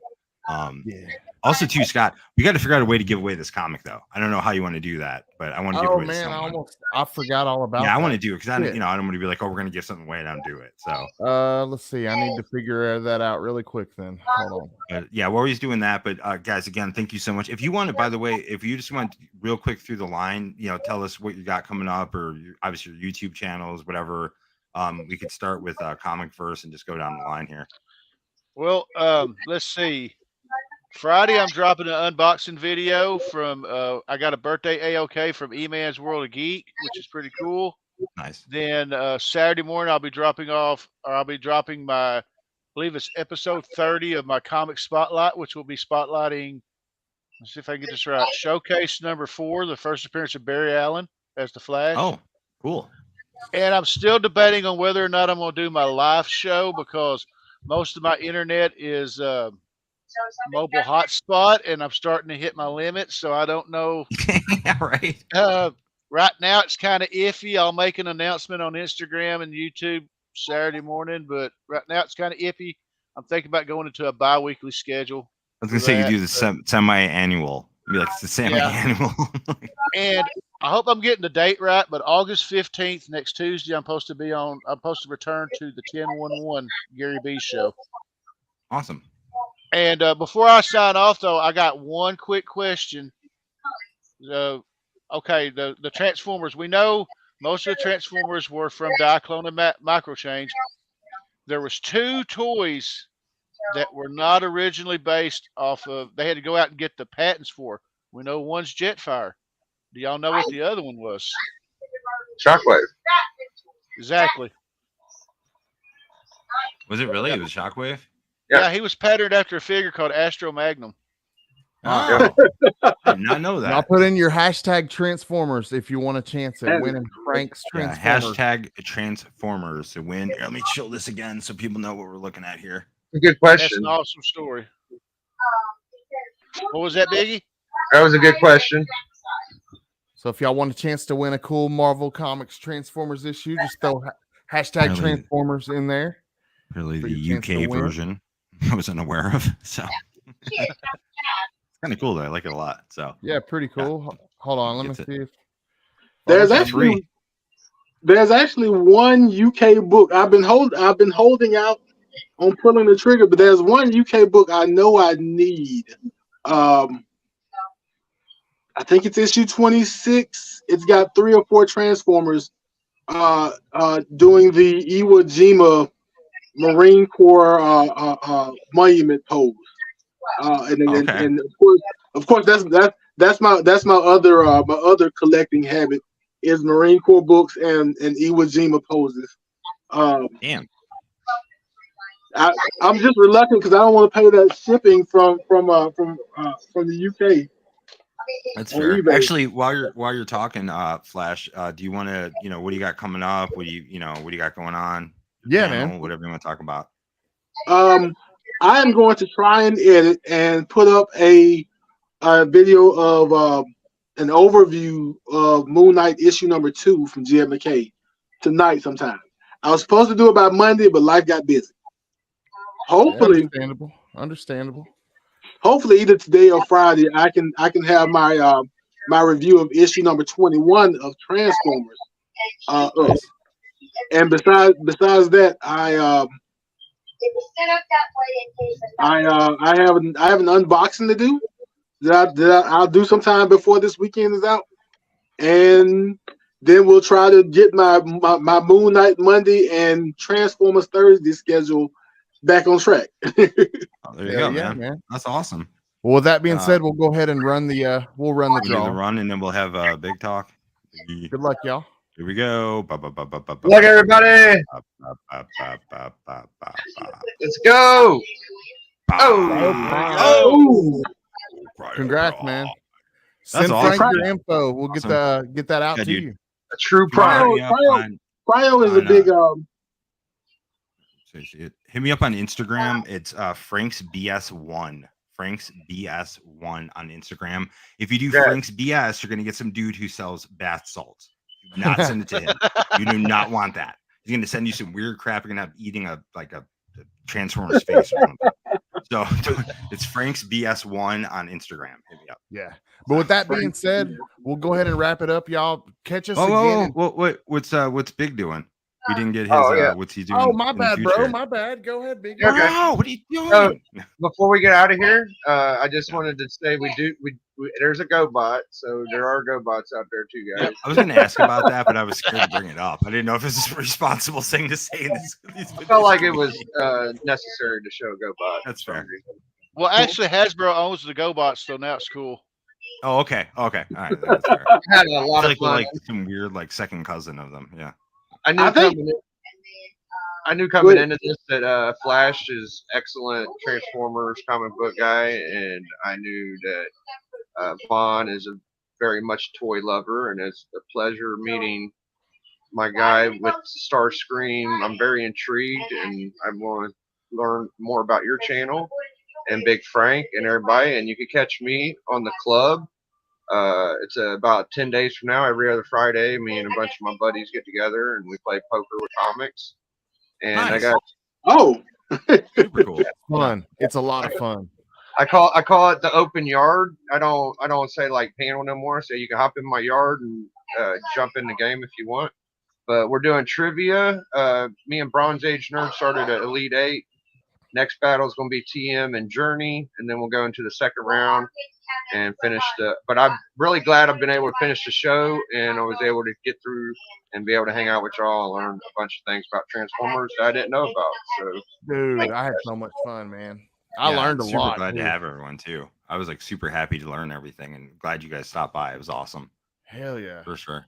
Also, too, Scott, we got to figure out a way to give away this comic, though. I don't know how you want to do that, but I want to give away. Man, I forgot all about. Yeah, I want to do it because I don't want to be like, oh, we're gonna give something away and I don't do it. So, let's see. I need to figure that out really quick. Then hold on. Yeah, we're always doing that. But guys, again, thank you so much. If you want to, by the way, if you just want real quick through the line, tell us what you got coming up, or obviously your YouTube channels, whatever. We could start with comic first and just go down the line here. Well, let's see. Friday, I'm dropping an unboxing video from, I got a birthday AOK from E-Man's World of Geek, which is pretty cool. Nice. Then Saturday morning, I'll be dropping my, I believe it's episode 30 of my comic spotlight, which will be spotlighting, let's see if I can get this right, showcase number 4, the first appearance of Barry Allen as the Flash. Oh, cool. And I'm still debating on whether or not I'm going to do my live show because most of my internet is mobile hotspot, and I'm starting to hit my limit, so I don't know. Right. Right now, it's kind of iffy. I'll make an announcement on Instagram and YouTube Saturday morning, but right now it's kind of iffy. I'm thinking about going into a bi-weekly schedule. I was gonna say you do the semi-annual. Be like it's the semi-annual. And I hope I'm getting the date right, but August 15th, next Tuesday, I'm supposed to return to the 1011 Gary B show. Awesome. And before I sign off, though, I got one quick question. Okay, the Transformers. We know most of the Transformers were from Diaclone and Microchange. There was 2 toys that were not originally based off of. They had to go out and get the patents for. We know one's Jetfire. Do y'all know what the other one was? Shockwave. Exactly. Was it really? It was Shockwave? Yeah, he was patterned after a figure called Astro Magnum. Oh, I did not know that. I'll put in your hashtag Transformers if you want a chance at winning Frank's Transformers. Hashtag Transformers to win. Here, let me show this again so people know what we're looking at here. Good question. That's an awesome story. What was that, Biggie? That was a good question. So if y'all want a chance to win a cool Marvel Comics Transformers issue, just throw hashtag Transformers in there. Really, the UK version I wasn't aware of. So it's kind of cool though. I like it a lot. So yeah, pretty cool. Yeah. Hold on, let me see if there's actually one UK book. I've been holding out on pulling the trigger, but there's one UK book I know I need. I think it's issue 26. It's got 3 or 4 Transformers doing the Iwo Jima Marine Corps monument pose. And of course that's my other collecting habit is Marine Corps books and Iwo Jima poses. Damn. I'm just reluctant because I don't want to pay that shipping from the UK. That's fair. Actually, while you're talking, Flash, do you want to, what do you got coming up? What do you got going on? Yeah, man. Whatever you want to talk about. I am going to try and edit and put up a video of an overview of Moon Knight issue number 2 from Jed McKay tonight sometime. I was supposed to do it by Monday, but life got busy. Hopefully, understandable. Hopefully, either today or Friday, I can have my my review of issue number 21 of Transformers up. And besides that, I have an unboxing to do I'll do sometime before this weekend is out, and then we'll try to get my Moon Knight Monday and Transformers Thursday schedule back on track. There you Hell go, yeah, man. That's awesome. Well, with that being said, we'll go ahead and run the Do draw. the run, and then we'll have a big talk. Good luck, y'all. Here we go. Look, everybody. Let's go. Oh, Congrats, man. That's Send awesome. Frank your info. We'll get that out Yeah, to dude. you. A true prime. Cryo is a big Hit me up on Instagram. It's Frank's BS1. Frank's BS1 on Instagram. If you do Frank's BS, you're gonna get some dude who sells bath salts. Do not send it to him. You do not want that. He's gonna send you some weird crap. You're gonna have eating a Transformer's face or something. So it's Frank's BS1 on Instagram. Hit me up. Yeah. But with that being said, we'll go ahead and wrap it up, y'all. Catch us again. What's Big doing? We didn't get his. What's he doing? Oh, my in the bad, bro. future? My bad. Go ahead, Big. Okay. Wow, what are you doing? Before we get out of here, I just wanted to say we there's a GoBot, so there are GoBots out there too, guys. I was going to ask about that, but I was scared to bring it up. I didn't know if this is a responsible thing to say. I felt like it was necessary to show GoBot. That's fair. Well, actually, Hasbro owns the GoBots, so now it's cool. Oh, okay. All right. That's fair. I had a lot of Like, fun. like some weird, like second cousin of them. Yeah. I knew coming into this that Flash is excellent Transformers comic book guy, and I knew that Vaughn is a very much toy lover, and it's a pleasure meeting my guy with Starscream. I'm very intrigued, and I want to learn more about your channel and Big Frank and everybody. And you can catch me on the club. It's about 10 days from now. Every other Friday, me and a bunch of my buddies get together and we play poker with comics. And Nice. I got Super cool. Fun. It's a lot of fun. I call it the open yard. I don't say like panel no more. So you can hop in my yard and jump in the game if you want. But we're doing trivia. Me and Bronze Age Nerd started at Elite 8. Next battle is going to be TM and Journey, and then we'll go into the second round and finish but I'm really glad I've been able to finish the show, and I was able to get through and be able to hang out with y'all and learn a bunch of things about Transformers that I didn't know about. So, Dude, I had so much fun, man. I learned a super lot. Glad too. to have everyone too. I was like super happy to learn everything, and glad you guys stopped by. It was awesome. Hell yeah. For sure.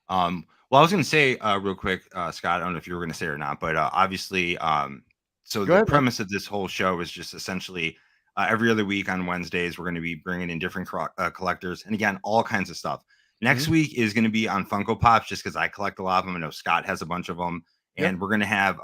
Well, I was going to say real quick, Scott, I don't know if you were going to say it or not, but obviously, so Go the ahead, premise of this whole show is just essentially every other week on Wednesdays, we're going to be bringing in different collectors, and again, all kinds of stuff. Next week is going to be on Funko Pops, just because I collect a lot of them. I know Scott has a bunch of them, and we're going to have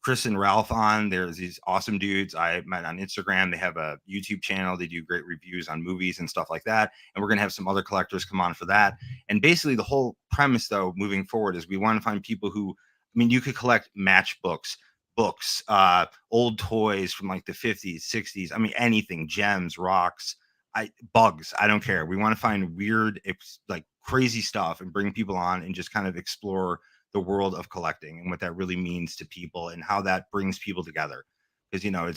Chris and Ralph on. There's these awesome dudes I met on Instagram. They have a YouTube channel. They do great reviews on movies and stuff like that. And we're going to have some other collectors come on for that. And basically the whole premise, though, moving forward is we want to find people who, I mean, you could collect matchbooks, books, old toys from like the 50s, 60s. I mean, anything, gems, rocks, bugs. I don't care. We want to find weird, like crazy stuff and bring people on and just kind of explore the world of collecting and what that really means to people and how that brings people together. Because, you know,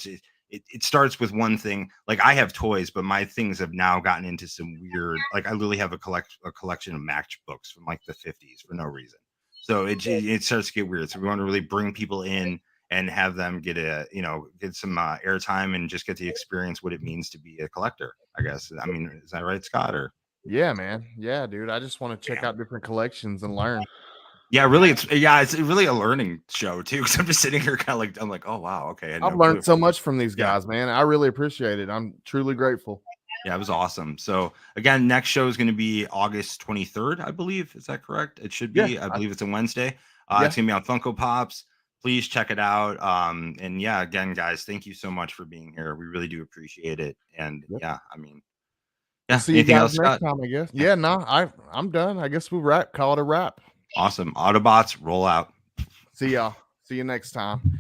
it starts with one thing. Like I have toys, but my things have now gotten into some weird, like I literally have a collection of matchbooks from like the 50s for no reason. So it starts to get weird. So we want to really bring people in and have them get some airtime and just get to experience what it means to be a collector, I guess. I mean, is that right, Scott? Or yeah, man. Yeah, dude. I just want to check out different collections and learn. Yeah, really, it's really a learning show too. Because I'm just sitting here kind of like, I'm like, oh wow, okay. I've learned so much from these guys, man. I really appreciate it. I'm truly grateful. Yeah, it was awesome. So again, next show is going to be August 23rd, I believe. Is that correct? It should be. Yeah, I believe it's a Wednesday. It's going to be on Funko Pops. Please check it out. And yeah, again, guys, thank you so much for being here. We really do appreciate it. And yeah, I mean, yeah. See anything else, next time, I guess. Yeah, no, I'm done. I guess we'll call it a wrap. Awesome. Autobots, roll out. See y'all. See you next time.